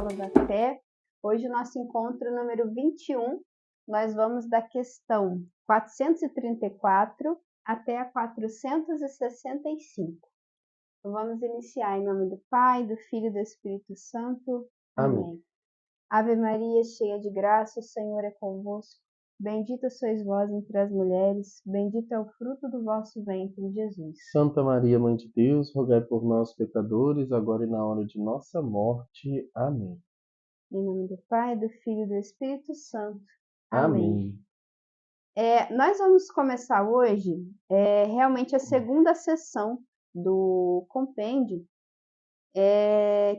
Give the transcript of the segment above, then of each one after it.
Escola da Fé. Hoje o nosso encontro número 21, nós vamos da questão 434 até a 465. Então vamos iniciar em nome do Pai, do Filho e do Espírito Santo. Amém. Ave Maria, cheia de graça, o Senhor é convosco. Bendita sois vós entre as mulheres, bendito é o fruto do vosso ventre, Jesus. Santa Maria, Mãe de Deus, rogai por nós, pecadores, agora e na hora de nossa morte. Amém. Em nome do Pai, do Filho e do Espírito Santo. Amém. Nós vamos começar hoje realmente a segunda sessão do compêndio,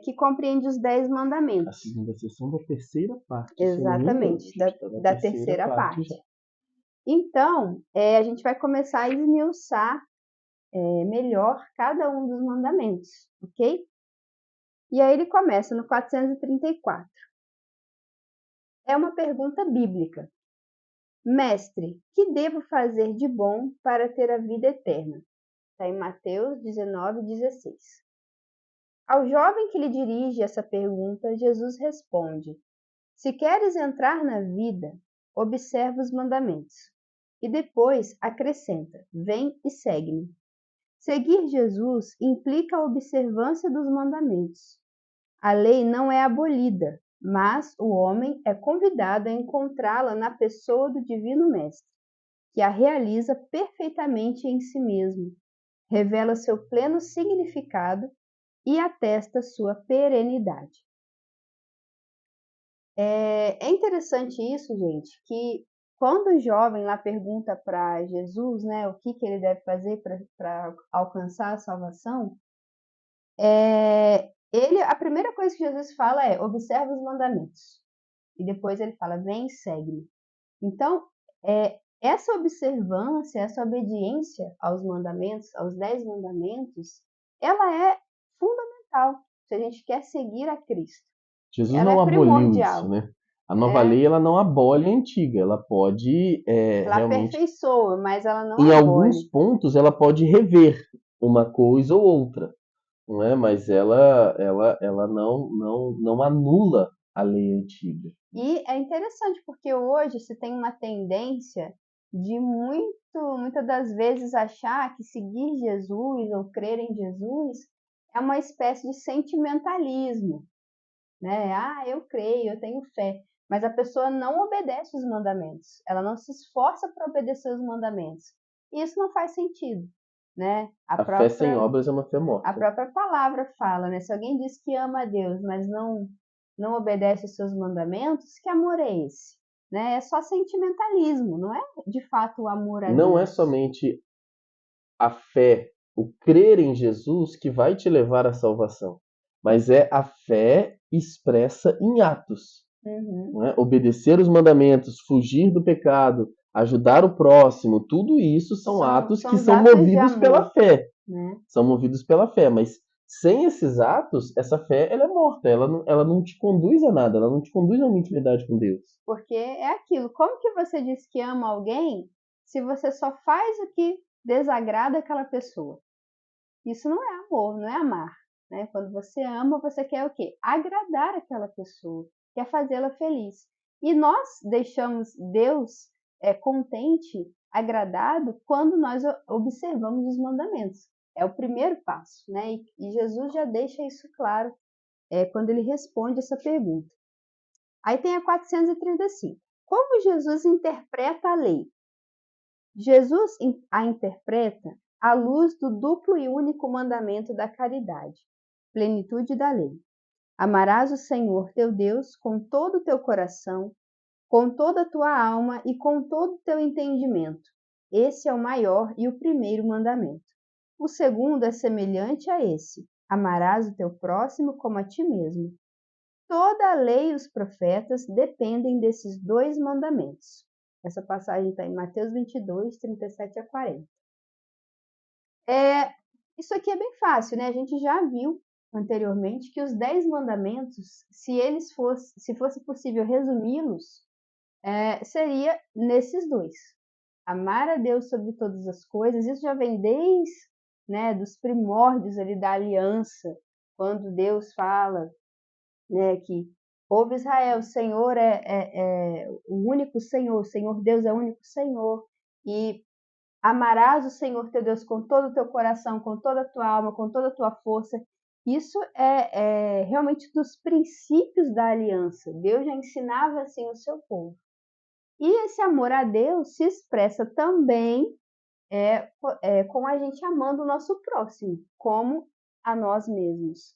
que compreende os 10 mandamentos. A segunda sessão da terceira parte. Exatamente, da terceira parte. Já. Então, a gente vai começar a esmiuçar melhor cada um dos mandamentos, ok? E aí ele começa no 434. É uma pergunta bíblica. Mestre, que devo fazer de bom para ter a vida eterna? Está em Mateus 19:16. Ao jovem que lhe dirige essa pergunta, Jesus responde: Se queres entrar na vida, observa os mandamentos. E depois acrescenta: Vem e segue-me. Seguir Jesus implica a observância dos mandamentos. A lei não é abolida, mas o homem é convidado a encontrá-la na pessoa do Divino Mestre, que a realiza perfeitamente em si mesmo, revela seu pleno significado e atesta sua perenidade. É interessante isso, gente, que quando o jovem lá pergunta para Jesus, né, o que ele deve fazer para alcançar a salvação, a primeira coisa que Jesus fala é: observa os mandamentos. E depois ele fala: vem e segue-me. Então, essa observância, essa obediência aos mandamentos, aos 10 mandamentos, ela é fundamental se a gente quer seguir a Cristo. Jesus ela não é aboliu primordial. isso, né? A nova lei, ela não abole a antiga, ela pode Ela realmente... aperfeiçoa, mas ela não Em abole. alguns pontos, ela pode rever uma coisa ou outra, não é? Mas ela não anula a lei antiga. E é interessante porque hoje se tem uma tendência de muitas das vezes achar que seguir Jesus ou crer em Jesus é uma espécie de sentimentalismo, né? Eu creio, eu tenho fé, mas a pessoa não obedece os mandamentos, ela não se esforça para obedecer os mandamentos. E isso não faz sentido, né? A fé sem obras é uma fé morta. A própria palavra fala, né? Se alguém diz que ama a Deus, mas não obedece os seus mandamentos, que amor é esse? Né? É só sentimentalismo, não é de fato o amor a Deus. Não é somente a fé, o crer em Jesus que vai te levar à salvação, mas é a fé expressa em atos. Não é? Obedecer os mandamentos, fugir do pecado, ajudar o próximo, tudo isso são atos que são movidos pela fé. Né? São movidos pela fé, mas sem esses atos, essa fé ela é morta, ela não te conduz a nada, ela não te conduz a uma intimidade com Deus. Porque é aquilo, como que você diz que ama alguém se você só faz o que desagrada aquela pessoa? Isso não é amor, não é amar. Né? Quando você ama, você quer o quê? Agradar aquela pessoa, quer fazê-la feliz. E nós deixamos Deus contente, agradado, quando nós observamos os mandamentos. É o primeiro passo, né? E Jesus já deixa isso claro quando ele responde essa pergunta. Aí tem a 435. Como Jesus interpreta a lei? Jesus a interpreta à luz do duplo e único mandamento da caridade, plenitude da lei. Amarás o Senhor teu Deus com todo o teu coração, com toda a tua alma e com todo o teu entendimento. Esse é o maior e o primeiro mandamento. O segundo é semelhante a esse: amarás o teu próximo como a ti mesmo. Toda a lei e os profetas dependem desses 2 mandamentos. Essa passagem está em Mateus 22, 37 a 40. Isso aqui é bem fácil, né? A gente já viu anteriormente que os 10 mandamentos, se fosse possível resumi-los, seria nesses 2. Amar a Deus sobre todas as coisas. Isso já vem desde, né, dos primórdios ali da aliança, quando Deus fala né, que ouve Israel, o Senhor é o único Senhor, o Senhor Deus é o único Senhor, e amarás o Senhor teu Deus com todo o teu coração, com toda a tua alma, com toda a tua força. Isso é realmente dos princípios da aliança. Deus já ensinava assim o seu povo. E esse amor a Deus se expressa também com a gente amando o nosso próximo, como a nós mesmos.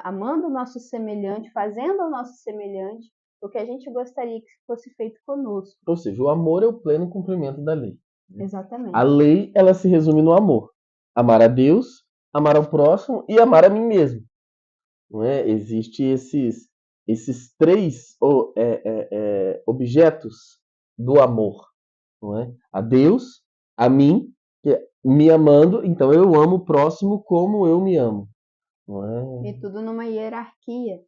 Amando o nosso semelhante, fazendo ao nosso semelhante o que a gente gostaria que fosse feito conosco. Ou seja, o amor é o pleno cumprimento da lei. Exatamente. A lei, ela se resume no amor. Amar a Deus, amar ao próximo e amar a mim mesmo. Não é? Existem esses três objetos do amor. Não é? A Deus, a mim, me amando, então eu amo o próximo como eu me amo. Não é? E tudo numa hierarquia,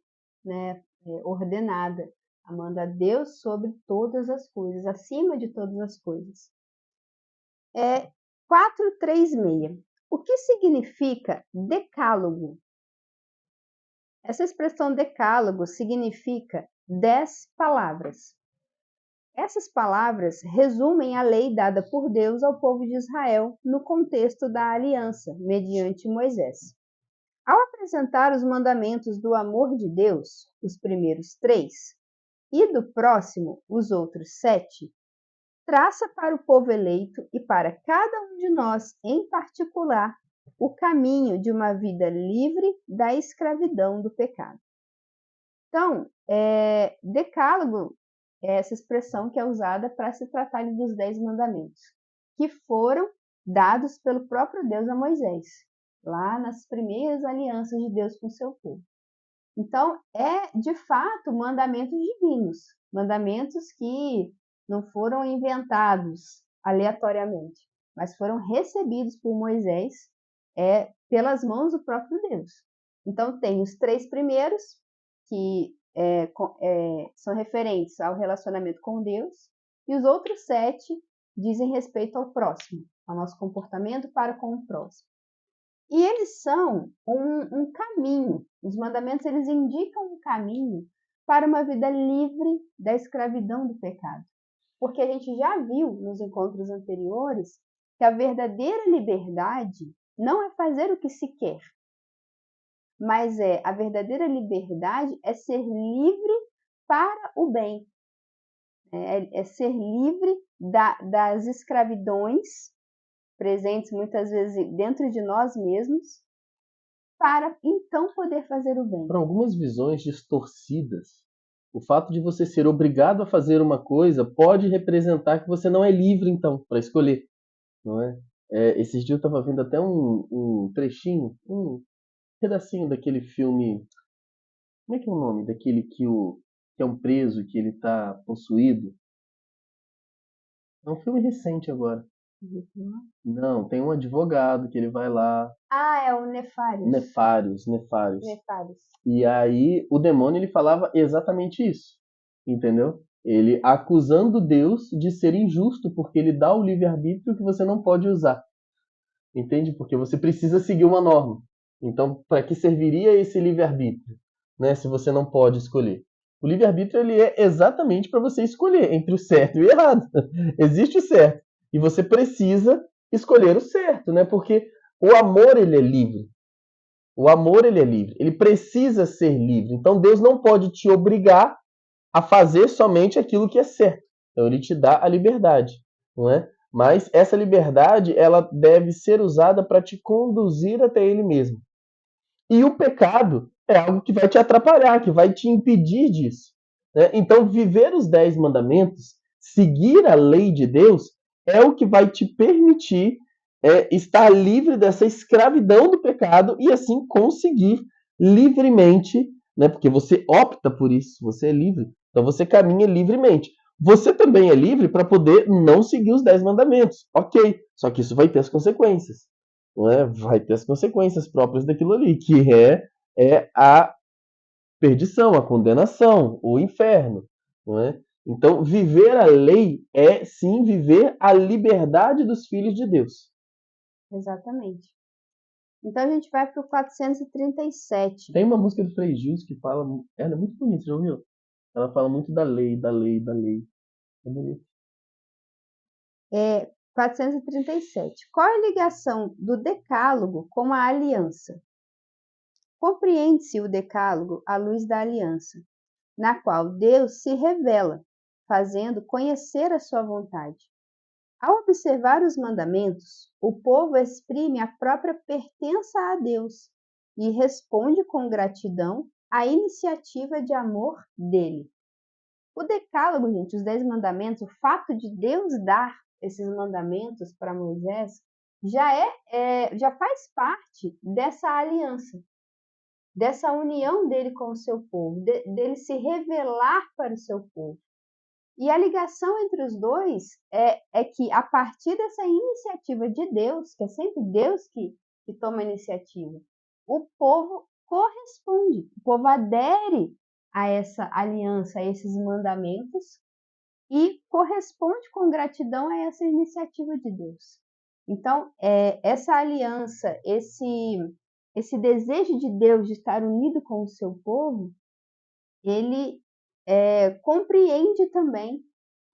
né, ordenada, amando a Deus sobre todas as coisas, acima de todas as coisas. 436. O que significa decálogo? Essa expressão decálogo significa 10 palavras. Essas palavras resumem a lei dada por Deus ao povo de Israel no contexto da aliança, mediante Moisés. Ao apresentar os mandamentos do amor de Deus, os primeiros 3, e do próximo, os outros 7, traça para o povo eleito e para cada um de nós em particular o caminho de uma vida livre da escravidão do pecado. Então, decálogo é essa expressão que é usada para se tratar dos 10 mandamentos, que foram dados pelo próprio Deus a Moisés, lá nas primeiras alianças de Deus com o seu povo. Então, de fato mandamentos divinos, mandamentos que não foram inventados aleatoriamente, mas foram recebidos por Moisés pelas mãos do próprio Deus. Então, tem os 3 primeiros, que são referentes ao relacionamento com Deus, e os outros 7 dizem respeito ao próximo, ao nosso comportamento para com o próximo. E eles são um caminho, os mandamentos eles indicam um caminho para uma vida livre da escravidão do pecado. Porque a gente já viu nos encontros anteriores que a verdadeira liberdade não é fazer o que se quer, mas a verdadeira liberdade é ser livre para o bem, é ser livre das escravidões presentes muitas vezes dentro de nós mesmos, para então poder fazer o bem. Para algumas visões distorcidas, o fato de você ser obrigado a fazer uma coisa pode representar que você não é livre, então, para escolher. Não é? Esses dias eu estava vendo até um trechinho, um pedacinho daquele filme. Como é que é o nome? Daquele que é um preso, que ele está possuído. É um filme recente agora. Não, tem um advogado que ele vai lá. Ah, é o Nefários. Nefários. E aí o demônio ele falava exatamente isso, entendeu? Ele acusando Deus de ser injusto porque ele dá o livre-arbítrio que você não pode usar. Entende? Porque você precisa seguir uma norma. Então, para que serviria esse livre-arbítrio, né, se você não pode escolher? O livre-arbítrio ele é exatamente para você escolher entre o certo e o errado. Existe o certo. E você precisa escolher o certo, né? Porque o amor ele é livre. O amor ele é livre. Ele precisa ser livre. Então Deus não pode te obrigar a fazer somente aquilo que é certo. Então ele te dá a liberdade, não é? Mas essa liberdade ela deve ser usada para te conduzir até ele mesmo. E o pecado é algo que vai te atrapalhar, que vai te impedir disso, né? Então viver os 10 mandamentos, seguir a lei de Deus, é o que vai te permitir estar livre dessa escravidão do pecado e assim conseguir livremente, né? Porque você opta por isso, você é livre. Então você caminha livremente. Você também é livre para poder não seguir os 10 mandamentos. Ok, só que isso vai ter as consequências. Não é? Vai ter as consequências próprias daquilo ali, que é a perdição, a condenação, o inferno. Não é? Então, viver a lei é sim viver a liberdade dos filhos de Deus. Exatamente. Então a gente vai para o 437. Tem uma música do Frei Gils que fala, ela é muito bonita, já ouviu? Ela fala muito da lei, da lei, da lei. É bonito. 437. Qual é a ligação do decálogo com a aliança? Compreende-se o decálogo à luz da aliança, na qual Deus se revela, fazendo conhecer a sua vontade. Ao observar os mandamentos, o povo exprime a própria pertença a Deus e responde com gratidão à iniciativa de amor dele. O decálogo, gente, os 10 mandamentos, o fato de Deus dar esses mandamentos para Moisés, já faz parte dessa aliança, dessa união dele com o seu povo, dele se revelar para o seu povo. E a ligação entre os dois é que, a partir dessa iniciativa de Deus, que é sempre Deus que toma a iniciativa, o povo corresponde, o povo adere a essa aliança, a esses mandamentos, e corresponde com gratidão a essa iniciativa de Deus. Então, essa aliança, esse desejo de Deus de estar unido com o seu povo, ele compreende também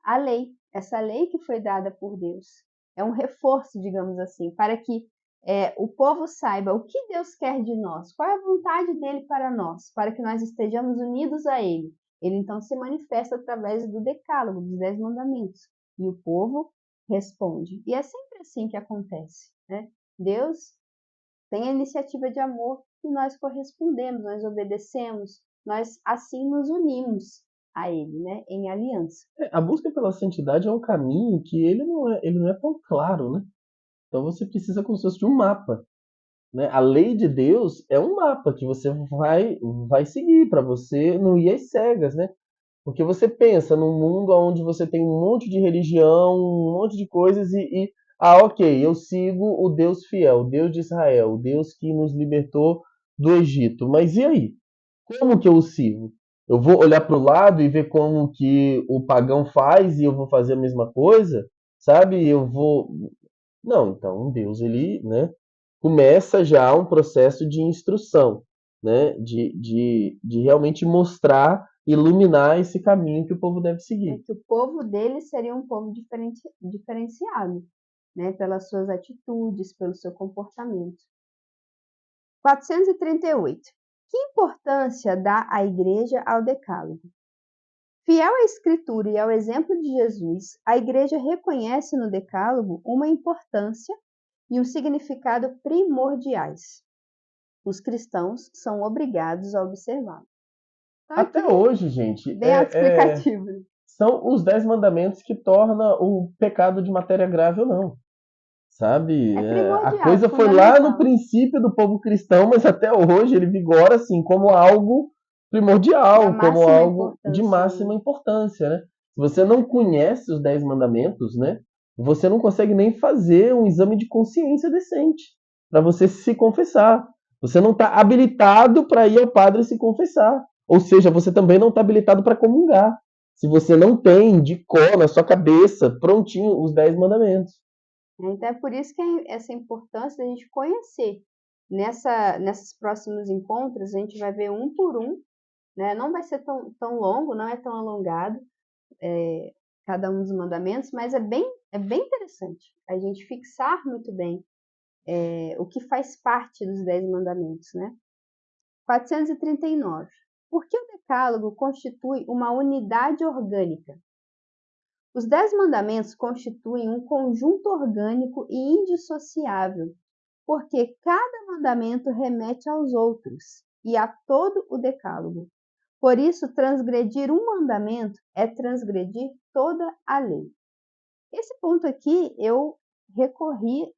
a lei, essa lei que foi dada por Deus. É um reforço, digamos assim, para que o povo saiba o que Deus quer de nós, qual é a vontade dele para nós, para que nós estejamos unidos a ele. Ele então se manifesta através do decálogo, dos 10 mandamentos, e o povo responde. E é sempre assim que acontece, né? Deus tem a iniciativa de amor e nós correspondemos, nós obedecemos, nós assim nos unimos a ele, né, em aliança. A busca pela santidade é um caminho que ele não é tão claro, né? Então você precisa como se fosse de um mapa, né? A lei de Deus é um mapa que você vai seguir para você não ir às cegas, né? Porque você pensa num mundo onde você tem um monte de religião, um monte de coisas ok, eu sigo o Deus fiel, o Deus de Israel, o Deus que nos libertou do Egito. Mas e aí? Como que eu o sigo? Eu vou olhar para o lado e ver como que o pagão faz e eu vou fazer a mesma coisa? Sabe? Eu vou. Não, então Deus ele, né, começa já um processo de instrução, né, de realmente mostrar, iluminar esse caminho que o povo deve seguir. Que o povo dele seria um povo diferenciado, né, pelas suas atitudes, pelo seu comportamento. 438. Que importância dá a Igreja ao Decálogo? Fiel à Escritura e ao exemplo de Jesus, a Igreja reconhece no Decálogo uma importância e um significado primordiais. Os cristãos são obrigados a observá-lo. Então, Até hoje, gente, bem autoexplicativo. são os 10 mandamentos que tornam o pecado de matéria grave ou não. Sabe? A coisa foi lá no princípio do povo cristão, mas até hoje ele vigora assim como algo primordial, como algo de máxima importância, né? Se você não conhece os 10 mandamentos, né? Você não consegue nem fazer um exame de consciência decente para você se confessar. Você não está habilitado para ir ao padre se confessar. Ou seja, você também não está habilitado para comungar. Se você não tem de cor na sua cabeça, prontinho, os 10 mandamentos. Então é por isso que é essa importância da gente conhecer. Nesses próximos encontros, a gente vai ver um por um, né? Não vai ser tão longo, não é tão alongado, cada um dos mandamentos, mas é bem interessante a gente fixar muito bem o que faz parte dos 10 mandamentos, né? 439. Por que o decálogo constitui uma unidade orgânica? Os 10 mandamentos constituem um conjunto orgânico e indissociável, porque cada mandamento remete aos outros e a todo o decálogo. Por isso, transgredir um mandamento é transgredir toda a lei. Esse ponto aqui eu recorri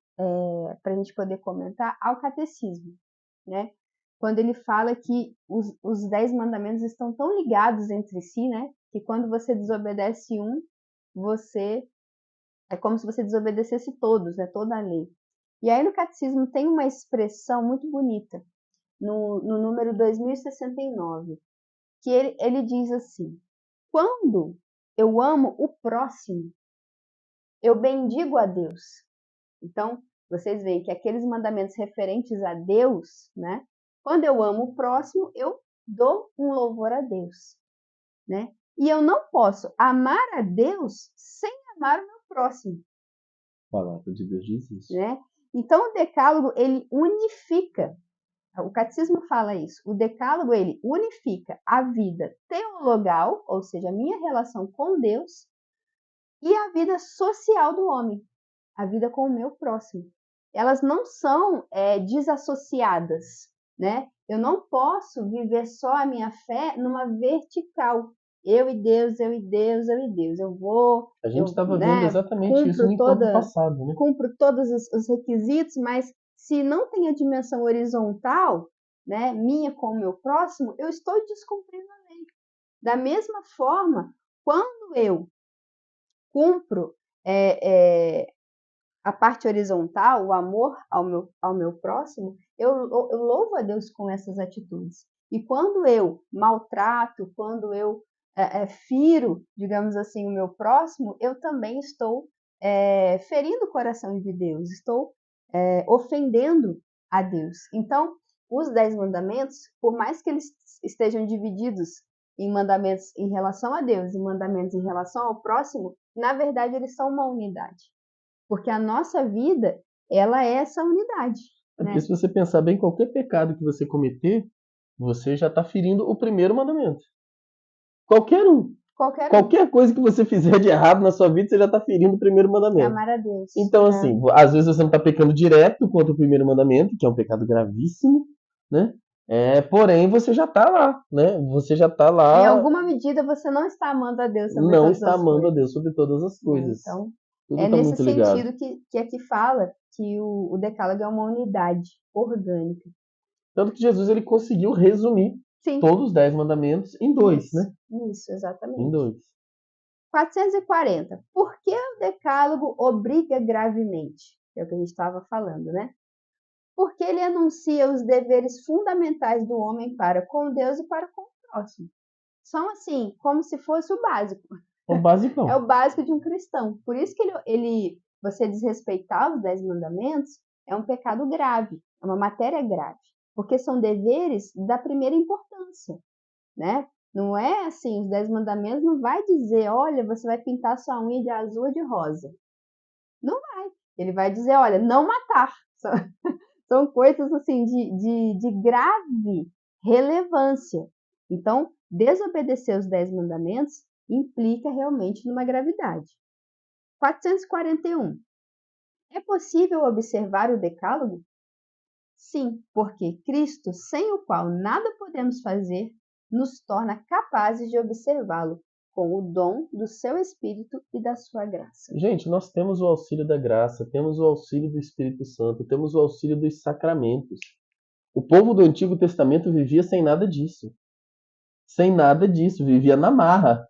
para a gente poder comentar ao catecismo, né? Quando ele fala que os 10 mandamentos estão tão ligados entre si, né? Que quando você desobedece um, é como se você desobedecesse todos, né? Toda a lei. E aí no catecismo tem uma expressão muito bonita, no número 2069, que ele diz assim: quando eu amo o próximo, eu bendigo a Deus. Então, vocês veem que aqueles mandamentos referentes a Deus, né? Quando eu amo o próximo, eu dou um louvor a Deus, né? E eu não posso amar a Deus sem amar o meu próximo. A palavra de Deus diz isso. Né? Então, o decálogo, ele unifica. O catecismo fala isso. O decálogo, ele unifica a vida teologal, ou seja, a minha relação com Deus, e a vida social do homem, a vida com o meu próximo. Elas não são desassociadas, né? Eu não posso viver só a minha fé numa vertical. Eu e Deus, eu e Deus, eu e Deus. Eu vou... A gente estava vendo exatamente isso no encontro passado, né? Cumpro todos os requisitos, mas se não tem a dimensão horizontal, né, minha com o meu próximo, eu estou descumprindo a lei. Da mesma forma, quando eu cumpro a parte horizontal, o amor ao meu próximo, eu louvo a Deus com essas atitudes. E quando eu maltrato, quando eu firo, digamos assim, o meu próximo, eu também estou ferindo o coração de Deus, estou ofendendo a Deus. Então, os 10 mandamentos, por mais que eles estejam divididos em mandamentos em relação a Deus e mandamentos em relação ao próximo, na verdade, eles são uma unidade. Porque a nossa vida, ela é essa unidade. Porque né? Se você pensar bem, qualquer pecado que você cometer, você já está ferindo o primeiro mandamento. Qualquer um. Qualquer coisa que você fizer de errado na sua vida, você já está ferindo o primeiro mandamento. Amar a Deus. Então, assim, às vezes você não está pecando direto contra o primeiro mandamento, que é um pecado gravíssimo, né? Porém, você já está lá, né? Você já está lá. Em alguma medida, você não está amando a Deus sobre não todas está as amando coisas. a Deus sobre todas as coisas. Então, tudo é tá nesse muito ligado. sentido que aqui fala que o decálogo é uma unidade orgânica. Tanto que Jesus ele conseguiu resumir todos os 10 mandamentos em 2, né? Isso, exatamente. Em 2. 440. Por que o decálogo obriga gravemente? É o que a gente estava falando, né? Porque ele anuncia os deveres fundamentais do homem para com Deus e para com o próximo. São assim, como se fosse o básico. O básico. É o básico de um cristão. Por isso que você desrespeitar os 10 mandamentos é um pecado grave, é uma matéria grave. Porque são deveres da primeira importância, né? Não é assim, os 10 mandamentos não vai dizer, olha, você vai pintar sua unha de azul ou de rosa. Não vai. Ele vai dizer, olha, não matar. São coisas assim de grave relevância. Então, desobedecer os 10 mandamentos implica realmente numa gravidade. 441. É possível observar o decálogo? Sim, porque Cristo, sem o qual nada podemos fazer, nos torna capazes de observá-lo com o dom do seu Espírito e da sua graça. Gente, nós temos o auxílio da graça, temos o auxílio do Espírito Santo, temos o auxílio dos sacramentos. O povo do Antigo Testamento vivia sem nada disso. Sem nada disso, vivia na marra.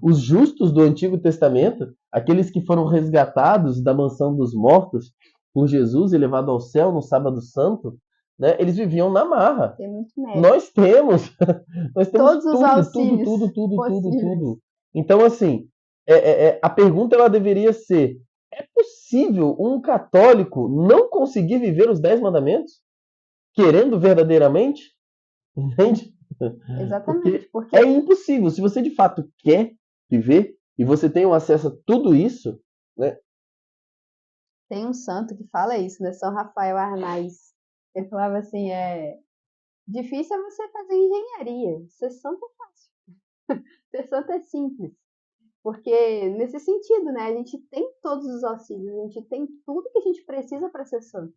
Os justos do Antigo Testamento, aqueles que foram resgatados da mansão dos mortos por Jesus e levados ao céu no sábado santo, né, eles viviam na marra. Tem muito mérito. Nós temos todos os auxílios tudo. Então, assim, a pergunta ela deveria ser: é possível um católico não conseguir viver os 10 mandamentos? Querendo verdadeiramente? Entende? Exatamente. Porque é impossível. Se você de fato quer viver e você tem o acesso a tudo isso, né? Tem um santo que fala isso, né? São Rafael Arnaiz. Ele falava assim, difícil é você fazer engenharia. Ser santo é fácil. Ser santo é simples. Porque nesse sentido, né? A gente tem todos os auxílios, a gente tem tudo que a gente precisa para ser santo,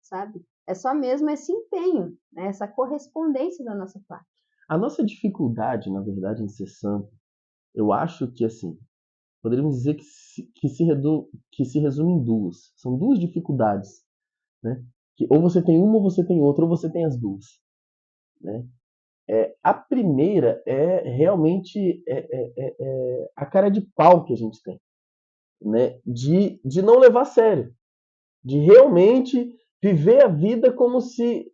sabe? É só mesmo esse empenho, né? Essa correspondência da nossa parte. A nossa dificuldade, na verdade, em ser santo, eu acho que, assim, poderíamos dizer que se resume em duas. São duas dificuldades, né? Que ou você tem uma, ou você tem outra, ou você tem as duas, né? A primeira é realmente a cara de pau que a gente tem, né? De não levar a sério, de realmente viver a vida como se,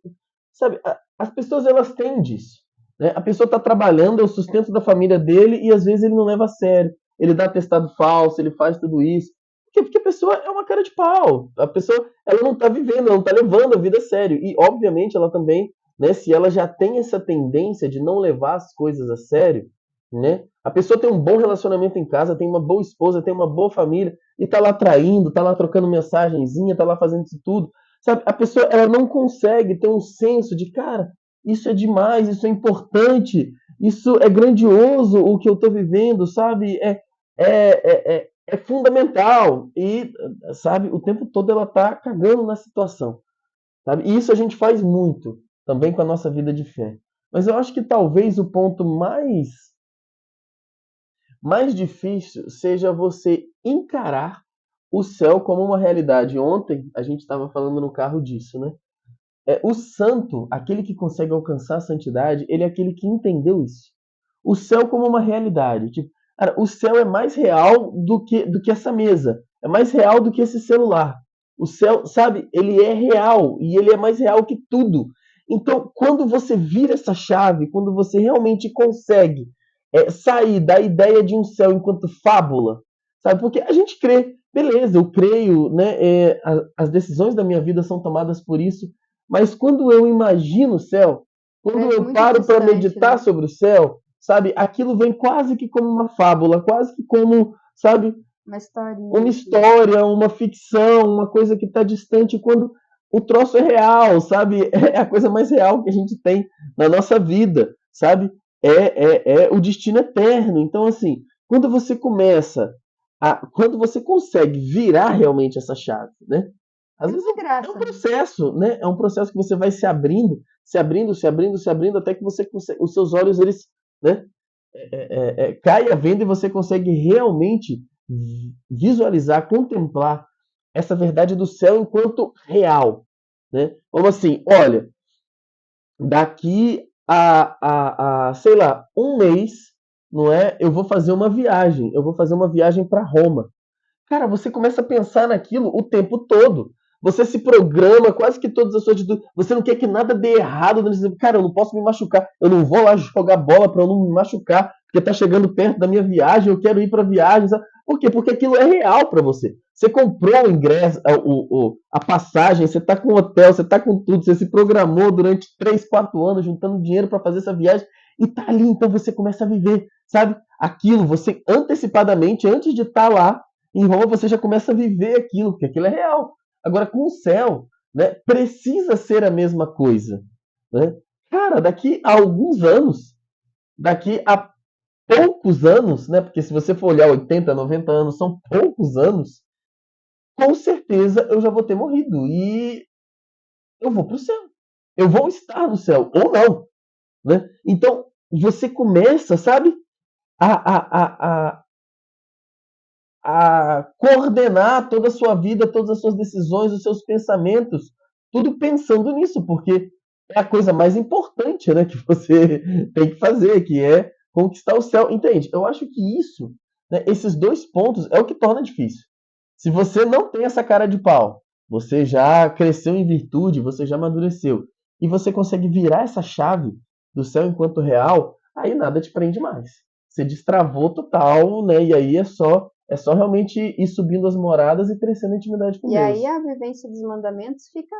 sabe, as pessoas elas têm disso, né? A pessoa está trabalhando, é o sustento da família dele e às vezes ele não leva a sério, ele dá atestado falso, ele faz tudo isso. Por quê? Porque a pessoa é uma cara de pau. A pessoa, ela não está vivendo, ela não está levando a vida a sério. E, obviamente, ela também, né, se ela já tem essa tendência de não levar as coisas a sério, né? A pessoa tem um bom relacionamento em casa, tem uma boa esposa, tem uma boa família, e tá lá traindo, tá lá trocando mensagenzinha, tá lá fazendo isso tudo. Sabe? A pessoa, ela não consegue ter um senso de, cara, isso é demais, isso é importante, isso é grandioso o que eu tô vivendo, sabe? É fundamental. E, sabe, o tempo todo ela tá cagando na situação. Sabe? E isso a gente faz muito também com a nossa vida de fé. Mas eu acho que talvez o ponto mais difícil seja você encarar o céu como uma realidade. Ontem a gente estava falando no carro disso, né? O santo, aquele que consegue alcançar a santidade, ele é aquele que entendeu isso. O céu como uma realidade. Tipo, cara, o céu é mais real do que essa mesa. É mais real do que esse celular. O céu, sabe, ele é real e ele é mais real que tudo. Então, quando você vira essa chave, quando você realmente consegue sair da ideia de um céu enquanto fábula, sabe? Porque a gente crê, beleza, eu creio, né? As decisões da minha vida são tomadas por isso, mas quando eu imagino o céu, quando Parece eu muito paro para distante, meditar né? sobre o céu, sabe, aquilo vem quase que como uma fábula, quase que como, sabe, Uma historinha, uma assim. história, uma ficção, uma coisa que está distante, quando o troço é real, sabe? É a coisa mais real que a gente tem na nossa vida, sabe? É o destino eterno. Então, assim, quando você consegue virar realmente essa chave, né? É Às vezes uma é um graça, né? processo, né? É um processo que você vai se abrindo, se abrindo, se abrindo, se abrindo, até que você consegue, os seus olhos, eles, né? Cai a venda e você consegue realmente visualizar, contemplar essa verdade do céu enquanto real, né? Como assim, olha, daqui sei lá, um mês, não é? Eu vou fazer uma viagem, para Roma. Cara, você começa a pensar naquilo o tempo todo. Você se programa quase que todas as suas atitudes. Você não quer que nada dê errado. Cara, eu não posso me machucar. Eu não vou lá jogar bola para eu não me machucar, porque tá chegando perto da minha viagem. Eu quero ir para a viagem. Sabe? Por quê? Porque aquilo é real para você. Você comprou o ingresso, a passagem, você tá com o hotel, você tá com tudo. Você se programou durante 3, 4 anos juntando dinheiro para fazer essa viagem e tá ali. Então você começa a viver, sabe? Aquilo, você antecipadamente, antes de estar lá, em Roma você já começa a viver aquilo, porque aquilo é real. Agora, com o céu, né, precisa ser a mesma coisa. Né? Cara, daqui a alguns anos, daqui a poucos anos, né, porque se você for olhar 80, 90 anos, são poucos anos, com certeza eu já vou ter morrido. E eu vou para o céu. Eu vou estar no céu, ou não. Né? Então, você começa, sabe, a, a, a, a, a coordenar toda a sua vida, todas as suas decisões, os seus pensamentos, tudo pensando nisso, porque é a coisa mais importante, né, que você tem que fazer, que é conquistar o céu. Entende? Eu acho que isso, né, esses dois pontos é o que torna difícil. Se você não tem essa cara de pau, você já cresceu em virtude, você já amadureceu, e você consegue virar essa chave do céu enquanto real, aí nada te prende mais. Você destravou total, né? E aí é só realmente ir subindo as moradas e crescendo a intimidade com E aí Deus. a vivência dos mandamentos fica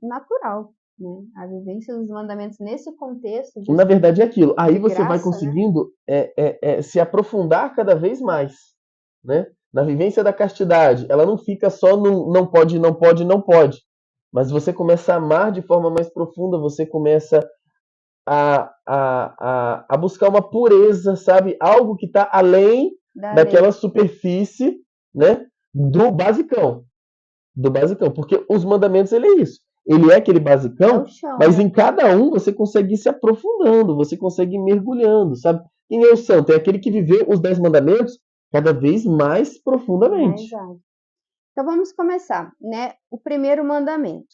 natural, né? A vivência dos mandamentos nesse contexto Na verdade é aquilo. Aí de você vai graça, né? conseguindo se aprofundar cada vez mais, né? Na vivência da castidade, ela não fica só no não pode, não pode, não pode. Mas você começa a amar de forma mais profunda, você começa a buscar uma pureza, sabe? Algo que está além Da daquela lei. superfície, né? Do basicão. Do basicão. Porque os mandamentos, ele é isso. Ele é aquele É o basicão, chão, mas né? em cada um você consegue ir se aprofundando, você consegue ir mergulhando, sabe? Quem é o santo? É aquele que viveu os 10 mandamentos cada vez mais Mais profundamente. alto. Então vamos começar, né? O primeiro mandamento.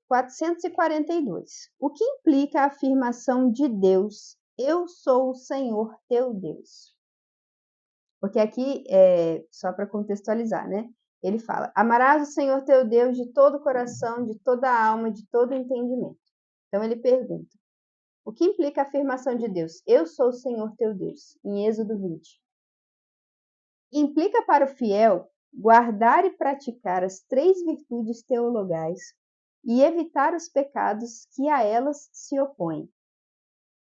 442. O que implica a afirmação de Deus: Eu sou o Senhor teu Deus? Porque aqui, só para contextualizar, né? Ele fala: Amarás o Senhor teu Deus de todo o coração, de toda a alma, de todo o entendimento. Então ele pergunta: o que implica a afirmação de Deus? Eu sou o Senhor teu Deus, em Êxodo 20. Implica para o fiel guardar e praticar as 3 virtudes teologais e evitar os pecados que a elas se opõem.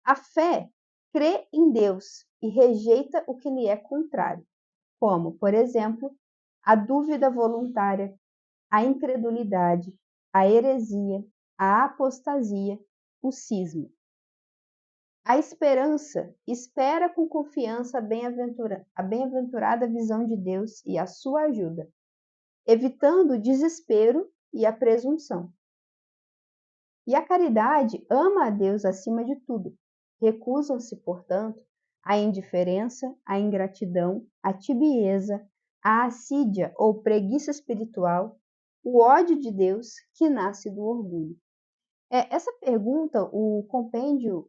A fé crê em Deus e rejeita o que lhe é contrário, como, por exemplo, a dúvida voluntária, a incredulidade, a heresia, a apostasia, o cisma. A esperança espera com confiança a bem-aventurada visão de Deus e a sua ajuda, evitando o desespero e a presunção. E a caridade ama a Deus acima de tudo. Recusam-se, portanto, a indiferença, a ingratidão, a tibieza, a assídia ou preguiça espiritual, o ódio de Deus que nasce do orgulho. Essa pergunta, o compêndio,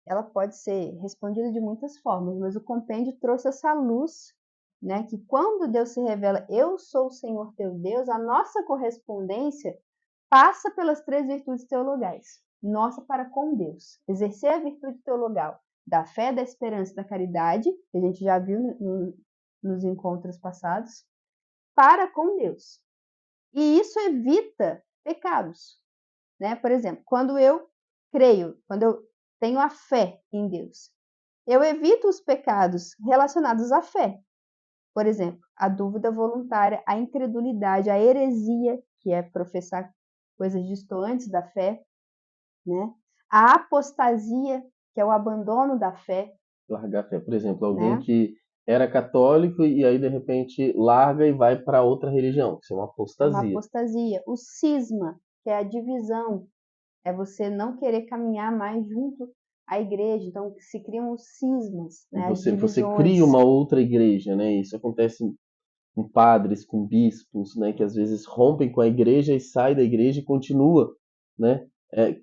ela pode ser respondida de muitas formas, mas o compêndio trouxe essa luz, né, que quando Deus se revela, eu sou o Senhor teu Deus, a nossa correspondência passa pelas 3 virtudes teologais. Nossa para com Deus. Exercer a virtude teologal da fé, da esperança e da caridade, que a gente já viu nos encontros passados, para com Deus. E isso evita pecados, né? Por exemplo, quando eu creio, quando eu tenho a fé em Deus, eu evito os pecados relacionados à fé. Por exemplo, a dúvida voluntária, a incredulidade, a heresia, que é professar coisas distantes da fé, né? A apostasia, que é o abandono da fé. Largar a fé. Por exemplo, alguém Né? que era católico e aí de repente larga e vai para outra religião. Isso é uma É uma apostasia. apostasia. O cisma, que é a divisão, é você não querer caminhar mais junto à igreja. Então, se criam os cismas, né? As Você divisões. cria uma outra igreja, né? Isso acontece com padres, com bispos, né? Que às vezes rompem com a igreja e saem da igreja e continua, né?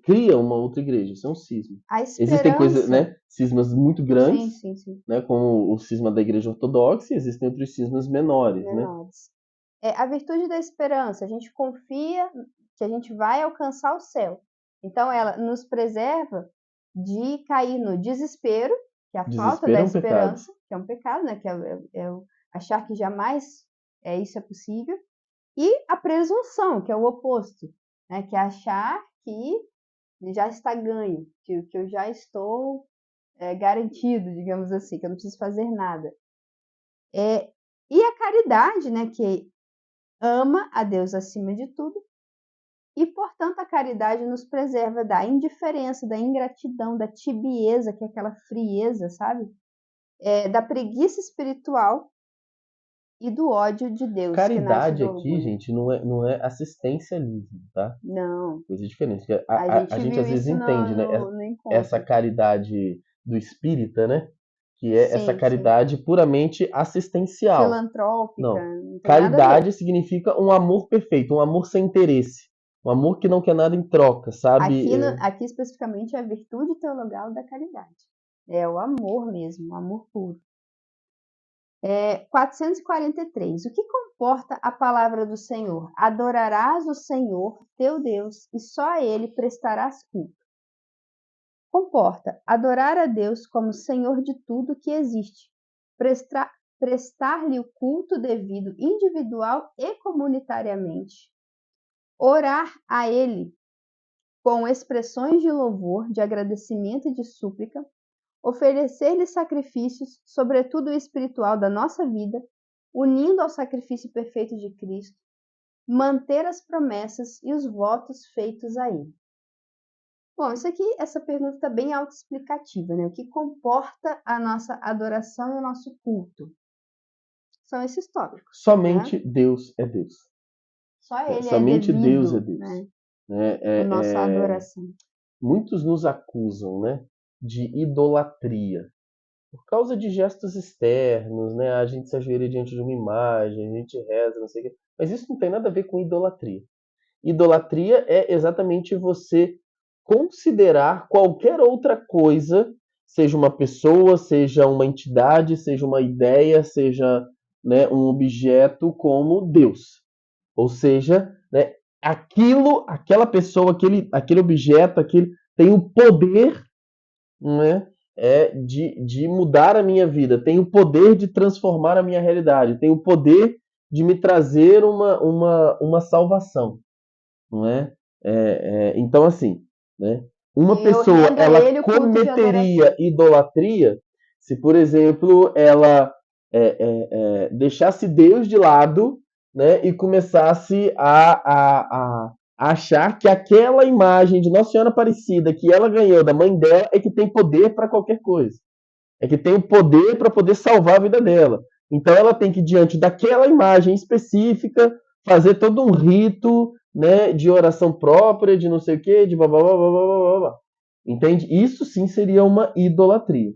Cria uma outra igreja. Isso é um cisma. A Existem coisas, esperança. né? Cismas muito grandes, Sim. né? Como o cisma da igreja ortodoxa, e existem outros cismas menores, né? A virtude da esperança, a gente confia que a gente vai alcançar o céu. Então, ela nos preserva de cair no desespero, que é a falta Desespero da é um pecado. esperança, que é um pecado, né? Que é achar que jamais isso é possível. E a presunção, que é o oposto, né? Que é achar que já está ganho, que eu já estou garantido, digamos assim, que eu não preciso fazer nada. E a caridade, né? Que ama a Deus acima de tudo e, portanto, a caridade nos preserva da indiferença, da ingratidão, da tibieza, que é aquela frieza, sabe? Da preguiça espiritual e do ódio de Deus, que nasce Caridade do aqui, orgulho. gente, não é assistencialismo, tá? Não, Coisa diferente. a A gente gente viu às vezes isso entende, né? no Essa encontro. caridade do espírita, né? Que é essa Sim. caridade puramente assistencial. Filantrópica, Não. não tem nada a ver. Caridade significa um amor perfeito, um amor sem interesse. Um amor que não quer nada em troca, sabe? Aqui especificamente é a virtude teologal da caridade. É o amor mesmo, o amor puro. 443. O que comporta a palavra do Senhor? Adorarás o Senhor, teu Deus, e só a Ele prestarás culto. Comporta adorar a Deus como Senhor de tudo que existe, prestar-lhe o culto devido individual e comunitariamente, orar a Ele com expressões de louvor, de agradecimento e de súplica, oferecer-lhe sacrifícios, sobretudo o espiritual da nossa vida, unindo ao sacrifício perfeito de Cristo, manter as promessas e os votos feitos a Ele. Bom, essa pergunta está bem autoexplicativa, né? O que comporta a nossa adoração e o nosso culto? São esses tópicos. Somente né? Deus é Deus. Só Ele Somente Deus é devido, Deus. a nossa adoração. Muitos nos acusam, né, de idolatria. Por causa de gestos externos, né? A gente se ajoelha diante de uma imagem, a gente reza, não sei o quê. Mas isso não tem nada a ver com idolatria. Idolatria é exatamente você considerar qualquer outra coisa, seja uma pessoa, seja uma entidade, seja uma ideia, seja, né, um objeto, como Deus. Ou seja, né, aquela pessoa, aquele objeto, tem o poder, né, de mudar a minha vida, tem o poder de transformar a minha realidade, tem o poder de me trazer uma salvação, não é? Então, assim, né? Uma E eu pessoa, rendo a ela ele o culto de cometeria adoração. idolatria se, por exemplo, ela deixasse Deus de lado, né, e começasse a achar que aquela imagem de Nossa Senhora Aparecida que ela ganhou da mãe dela é que tem poder para qualquer coisa. É que tem o poder para poder salvar a vida dela. Então ela tem que, diante daquela imagem específica, fazer todo um rito, né, de oração própria, de não sei o quê, de blá blá blá blá blá blá. Entende? Isso sim seria uma idolatria,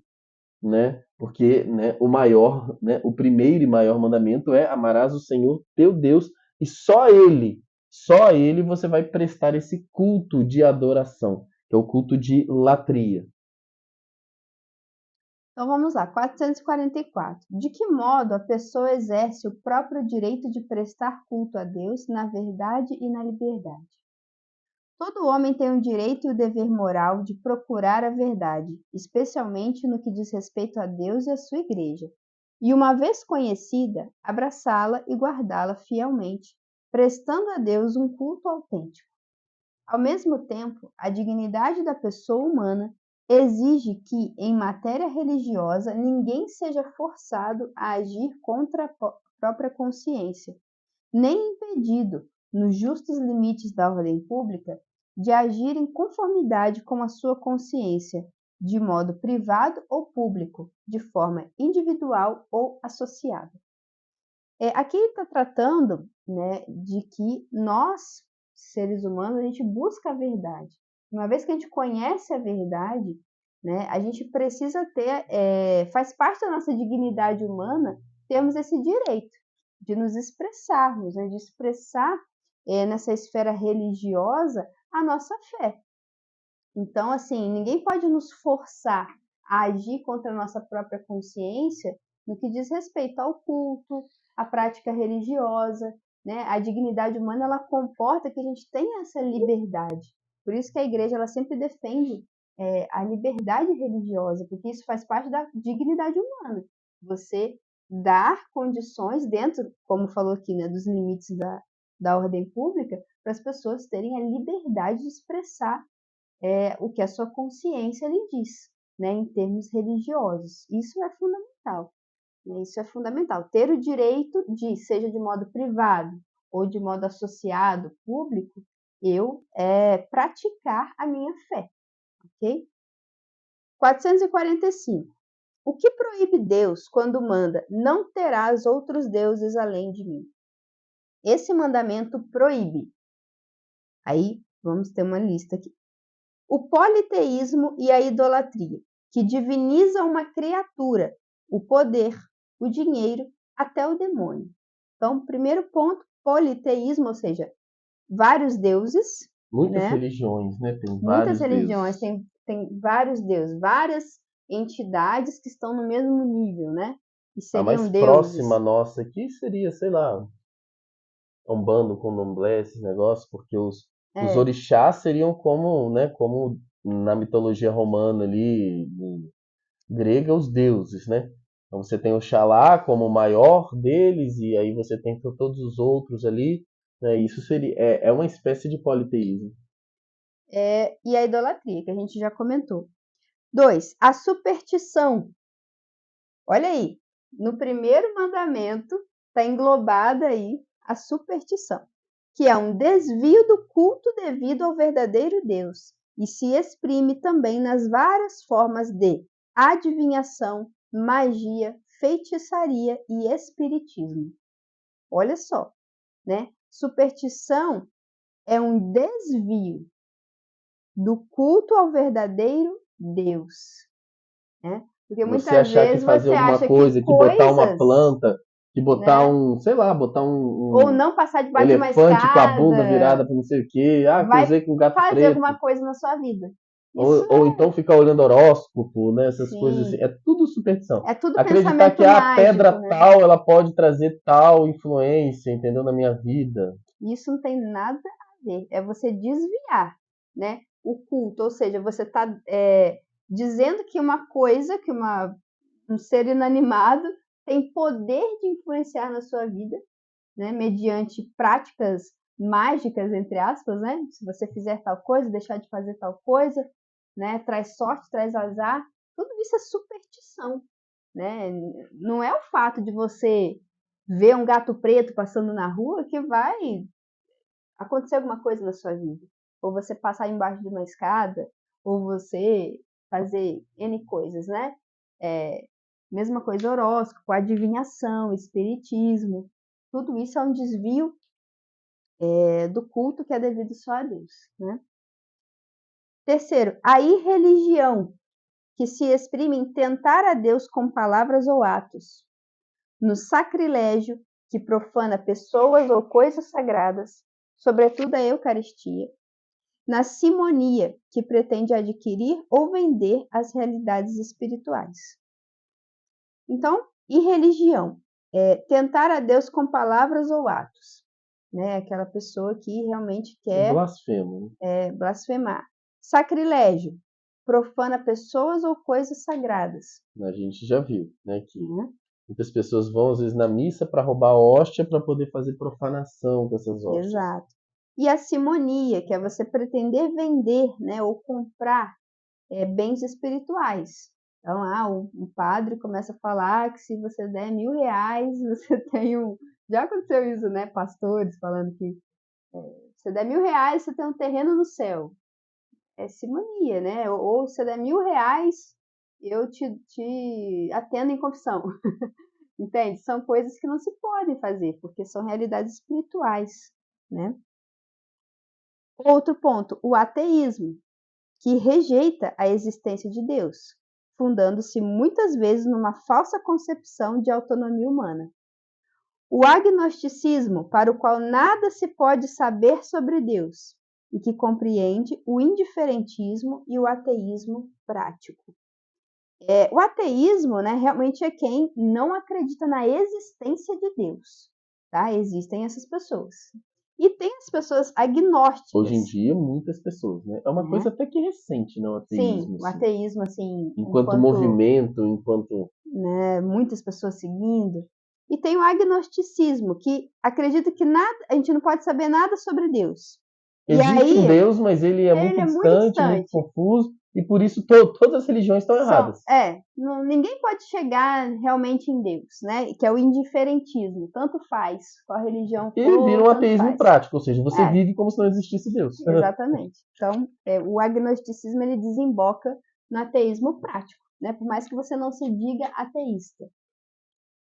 né? Porque, né, o maior, né, o primeiro e maior mandamento é amarás o Senhor teu Deus e só a ele você vai prestar esse culto de adoração, que é o culto de latria. Então vamos lá, 444. De que modo a pessoa exerce o próprio direito de prestar culto a Deus na verdade e na liberdade? Todo homem tem o direito e o dever moral de procurar a verdade, especialmente no que diz respeito a Deus e à sua igreja, e uma vez conhecida, abraçá-la e guardá-la fielmente, prestando a Deus um culto autêntico. Ao mesmo tempo, a dignidade da pessoa humana exige que, em matéria religiosa, ninguém seja forçado a agir contra a própria consciência, nem impedido, nos justos limites da ordem pública, de agir em conformidade com a sua consciência, de modo privado ou público, de forma individual ou associada. Aqui está tratando, né, de que nós, seres humanos, a gente busca a verdade. Uma vez que a gente conhece a verdade, né, a gente precisa ter, faz parte da nossa dignidade humana, termos esse direito de nos expressarmos, né, de expressar nessa esfera religiosa a nossa fé. Então, assim, ninguém pode nos forçar a agir contra a nossa própria consciência no que diz respeito ao culto, à prática religiosa, né? A dignidade humana, ela comporta que a gente tenha essa liberdade. Por isso que a igreja, ela sempre defende a liberdade religiosa, porque isso faz parte da dignidade humana. Você dar condições dentro, como falou aqui, né, dos limites da ordem pública, para as pessoas terem a liberdade de expressar o que a sua consciência lhe diz, né, em termos religiosos. Isso é fundamental. Né? Isso é fundamental. Ter o direito de, seja de modo privado ou de modo associado, público, eu praticar a minha fé. Ok? 445. O que proíbe Deus quando manda não terás outros deuses além de mim? Esse mandamento proíbe. Aí vamos ter uma lista aqui. O politeísmo e a idolatria, que diviniza uma criatura, o poder, o dinheiro, até o demônio. Então, primeiro ponto, politeísmo, ou seja, vários deuses. Muitas né? religiões, né? Tem Muitas vários religiões deuses. têm vários deuses, várias entidades que estão no mesmo nível, né? E A mais seriam próxima deuses. nossa aqui seria, sei lá, Umbanda, Candomblé, esses negócios, porque os É, orixás seriam como, né, como na mitologia romana ali, grega, os deuses, né? Então você tem o Xalá como o maior deles, e aí você tem todos os outros ali, né? Isso seria, é uma espécie de politeísmo. e a idolatria, que a gente já comentou. 2. A superstição. Olha aí, no primeiro mandamento está englobada aí a superstição, que é um desvio do culto devido ao verdadeiro Deus e se exprime também nas várias formas de adivinhação, magia, feitiçaria e espiritismo. Olha só, né? Superstição é um desvio do culto ao verdadeiro Deus, né? Porque Você muitas achar que vezes fazer você alguma acha que coisa, que botar uma coisas, planta, que botar né? um, sei lá, botar Ou um não passar debaixo de uma elefante com a bunda escada, virada para não sei o quê, vai cruzei com um gato fazer alguma preto. coisa na sua vida. Isso Ou então ficar olhando horóscopo, né? Essas coisas assim. sim, É tudo superstição. é tudo Acreditar que pensamento a pedra mágico, né? tal, ela pode trazer tal influência, entendeu? Na minha vida. Isso não tem nada a ver. É você desviar, né? O culto, ou seja, você está dizendo que uma coisa, que um ser inanimado tem poder de influenciar na sua vida, né, mediante práticas mágicas, entre aspas, né? Se você fizer tal coisa, deixar de fazer tal coisa, né? Traz sorte, traz azar. Tudo isso é superstição, né? Não é o fato de você ver um gato preto passando na rua que vai acontecer alguma coisa na sua vida. Ou você passar embaixo de uma escada, ou você fazer N coisas, né? Mesma coisa horóscopo, adivinhação, espiritismo. Tudo isso é um desvio do culto que é devido só a Deus, né? Terceiro, a irreligião, que se exprime em tentar a Deus com palavras ou atos. No sacrilégio, que profana pessoas ou coisas sagradas, sobretudo a Eucaristia. Na simonia, que pretende adquirir ou vender as realidades espirituais. Então, irreligião, tentar a Deus com palavras ou atos. Né? Aquela pessoa que realmente quer blasfemar. Sacrilégio, profana pessoas ou coisas sagradas. A gente já viu, né, que muitas pessoas vão às vezes na missa para roubar a hóstia para poder fazer profanação com essas hóstias. Exato. E a simonia, que é você pretender vender, né, ou comprar bens espirituais. Então, o padre começa a falar que se você der R$1.000, você tem um... Já aconteceu isso, né? Pastores falando que se você der R$1.000, você tem um terreno no céu. É simonia, né? Ou se você der R$1.000, eu te atendo em confissão. Entende? São coisas que não se podem fazer, porque são realidades espirituais, né? Outro ponto, o ateísmo, que rejeita a existência de Deus, fundando-se muitas vezes numa falsa concepção de autonomia humana. O agnosticismo, para o qual nada se pode saber sobre Deus, e que compreende o indiferentismo e o ateísmo prático. O ateísmo, né, realmente é quem não acredita na existência de Deus. Tá? Existem essas pessoas. E tem as pessoas agnósticas. Hoje em dia, muitas pessoas, né? É uma coisa até que recente, né? O ateísmo. Sim, o ateísmo, assim... Enquanto movimento, né, muitas pessoas seguindo. E tem o agnosticismo, que acredita que a gente não pode saber nada sobre Deus. Existe um Deus, mas ele é muito distante, muito confuso, e por isso todas as religiões estão erradas. Ninguém pode chegar realmente em Deus, né? Que é o indiferentismo. Tanto faz qual religião for. E vira um ateísmo prático, ou seja, você vive como se não existisse Deus. Exatamente. Então, o agnosticismo ele desemboca no ateísmo prático, né? Por mais que você não se diga ateísta.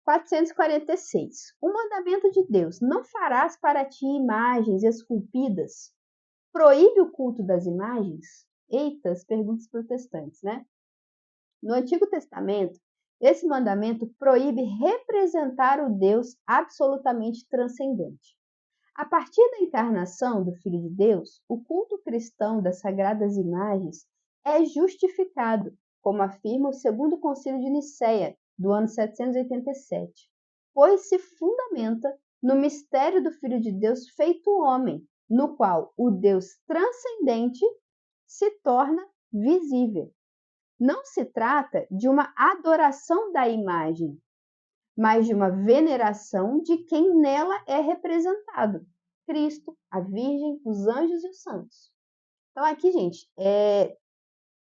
446. O mandamento de Deus, não farás para ti imagens esculpidas, proíbe o culto das imagens? Eita, as perguntas protestantes, né? No Antigo Testamento, esse mandamento proíbe representar o Deus absolutamente transcendente. A partir da encarnação do Filho de Deus, o culto cristão das sagradas imagens é justificado, como afirma o Segundo Concílio de Nicéia, do ano 787, pois se fundamenta no mistério do Filho de Deus feito homem, no qual o Deus transcendente se torna visível. Não se trata de uma adoração da imagem, mas de uma veneração de quem nela é representado: Cristo, a Virgem, os anjos e os santos. Então aqui, gente,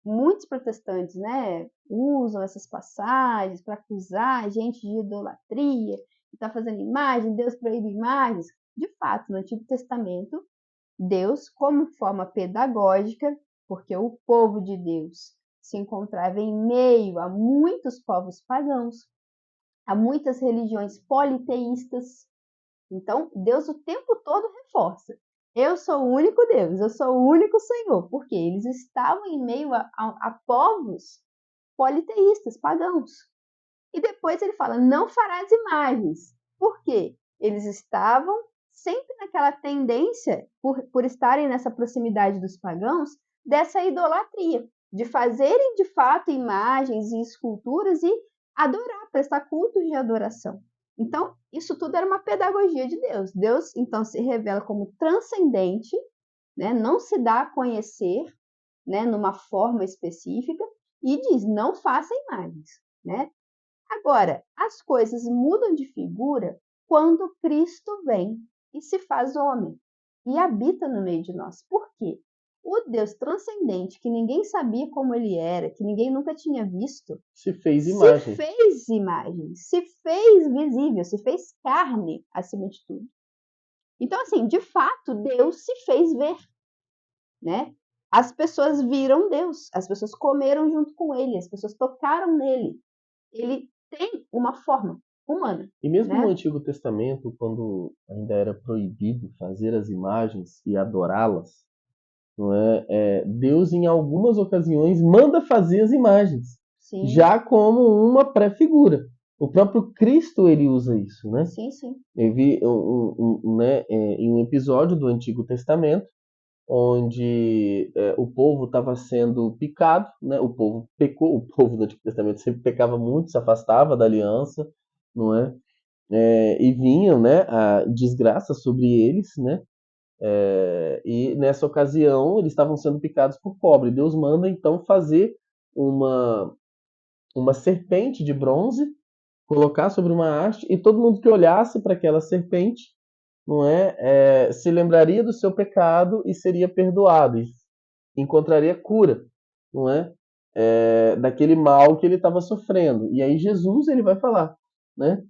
muitos protestantes, né, usam essas passagens para acusar a gente de idolatria, que está fazendo imagem, Deus proíbe imagens. De fato, no Antigo Testamento, Deus, como forma pedagógica, porque o povo de Deus se encontrava em meio a muitos povos pagãos, a muitas religiões politeístas. Então, Deus o tempo todo reforça: eu sou o único Deus, eu sou o único Senhor, porque eles estavam em meio a povos politeístas, pagãos. E depois ele fala: não farás imagens. Por quê? Eles estavam sempre naquela tendência, por estarem nessa proximidade dos pagãos, dessa idolatria, de fazerem de fato imagens e esculturas e adorar, prestar cultos de adoração. Então, isso tudo era uma pedagogia de Deus. Deus, então, se revela como transcendente, né? Não se dá a conhecer, né, numa forma específica, e diz, não faça imagens, né? Agora, as coisas mudam de figura quando Cristo vem e se faz homem e habita no meio de nós. Por quê? O Deus transcendente, que ninguém sabia como ele era, que ninguém nunca tinha visto, se fez imagem, se fez visível, se fez carne acima de tudo. Então, assim, de fato, Deus se fez ver, né? As pessoas viram Deus, as pessoas comeram junto com ele, as pessoas tocaram nele. Ele tem uma forma humana. E mesmo né? no Antigo Testamento, quando ainda era proibido fazer as imagens e adorá-las, não é? Deus, em algumas ocasiões, manda fazer as imagens, Sim. já como uma pré-figura. O próprio Cristo ele usa isso, né? Sim, sim. Eu vi em um episódio do Antigo Testamento, onde o povo estava sendo picado, né? O povo pecou, o povo do Antigo Testamento sempre pecava muito, se afastava da aliança, não é? E vinham, né, a desgraça sobre eles, né? E nessa ocasião eles estavam sendo picados por cobra. E Deus manda então fazer uma serpente de bronze, colocar sobre uma haste, e todo mundo que olhasse para aquela serpente, não se lembraria do seu pecado e seria perdoado, e encontraria cura, não daquele mal que ele estava sofrendo. E aí Jesus ele vai falar, né?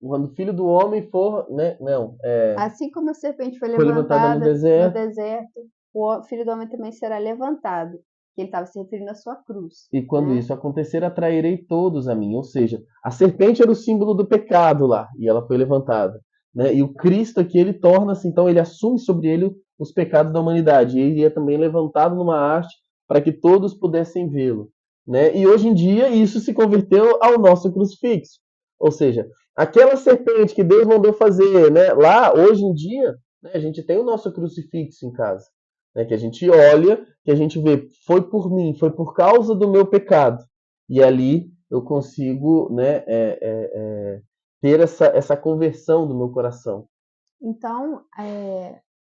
Quando o filho do homem for, né? Não. Assim como a serpente foi Levantada no deserto, o filho do homem também será levantado. Que ele estava se referindo à sua cruz. E quando isso acontecer, atrairei todos a mim. Ou seja, a serpente era o símbolo do pecado lá, e ela foi levantada. Né? E o Cristo aqui, ele torna-se, então, ele assume sobre ele os pecados da humanidade. E ele é também levantado numa haste para que todos pudessem vê-lo. Né? E hoje em dia, isso se converteu ao nosso crucifixo. Ou seja, aquela serpente que Deus mandou fazer, né? Lá, hoje em dia, né, a gente tem o nosso crucifixo em casa. Né, que a gente olha, que a gente vê, foi por mim, foi por causa do meu pecado. E ali eu consigo, né, ter essa conversão do meu coração. Então,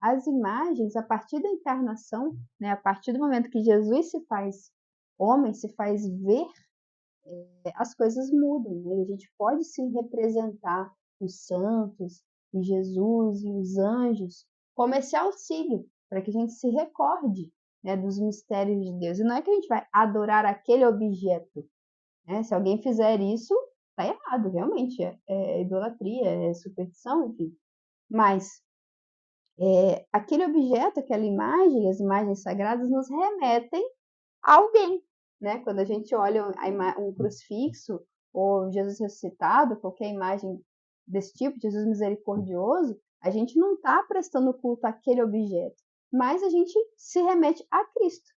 as imagens, a partir da encarnação, né, a partir do momento que Jesus se faz homem, se faz ver, as coisas mudam. Né? A gente pode se representar os santos, e Jesus e os anjos como esse auxílio, para que a gente se recorde, né, dos mistérios de Deus. E não é que a gente vai adorar aquele objeto. Né? Se alguém fizer isso, está errado, realmente. É idolatria, é superstição, enfim. Mas aquele objeto, aquela imagem, as imagens sagradas nos remetem a alguém. Né? Quando a gente olha um crucifixo ou Jesus ressuscitado, qualquer imagem desse tipo, Jesus misericordioso, a gente não está prestando culto àquele objeto, mas a gente se remete a Cristo,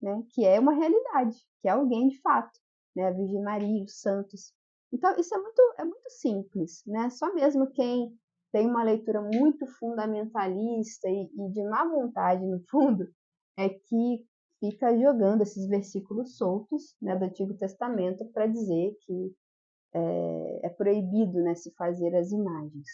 né? Que é uma realidade, que é alguém de fato, né? A Virgem Maria, os santos. Então, isso é muito simples, né? Só mesmo quem tem uma leitura muito fundamentalista e de má vontade, no fundo, é que fica jogando esses versículos soltos, né, do Antigo Testamento para dizer que é proibido, né, se fazer as imagens.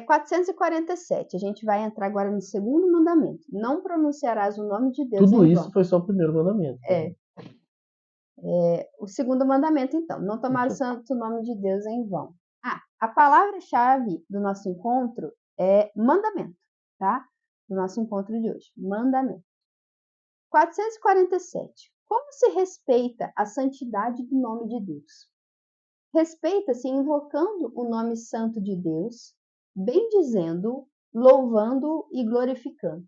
447, a gente vai entrar agora no segundo mandamento. Não pronunciarás o nome de Deus em vão. Tudo isso foi só o primeiro mandamento. O segundo mandamento, então. Não tomar o santo nome de Deus em vão. A palavra-chave do nosso encontro é mandamento, tá? Do nosso encontro de hoje. Mandamento. 447. Como se respeita a santidade do nome de Deus? Respeita-se invocando o nome santo de Deus, bendizendo, louvando e glorificando.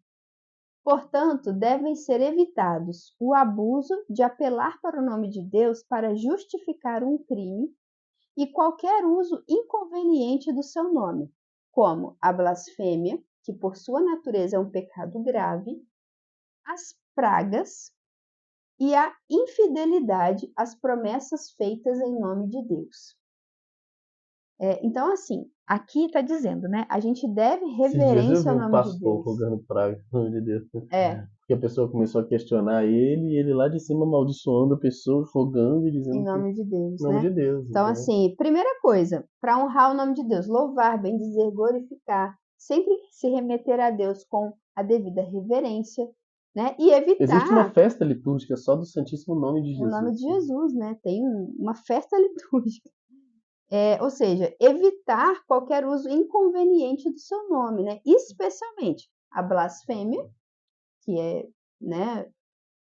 Portanto, devem ser evitados o abuso de apelar para o nome de Deus para justificar um crime e qualquer uso inconveniente do seu nome, como a blasfêmia, que por sua natureza é um pecado grave, as pragas e a infidelidade às promessas feitas em nome de Deus. Então, assim, aqui está dizendo, né? A gente deve reverência ao nome de Deus. Rogando praga em nome de Deus. Porque a pessoa começou a questionar ele, e ele lá de cima amaldiçoando a pessoa, rogando e dizendo em nome de Deus, nome né? de Deus. Então, assim, primeira coisa, para honrar o nome de Deus, louvar, bendizer, glorificar, sempre se remeter a Deus com a devida reverência, né? E evitar... Existe uma festa litúrgica só do Santíssimo Nome de Jesus. O nome de Jesus, né? Tem uma festa litúrgica. Ou seja, evitar qualquer uso inconveniente do seu nome, né? Especialmente a blasfêmia, que é, né,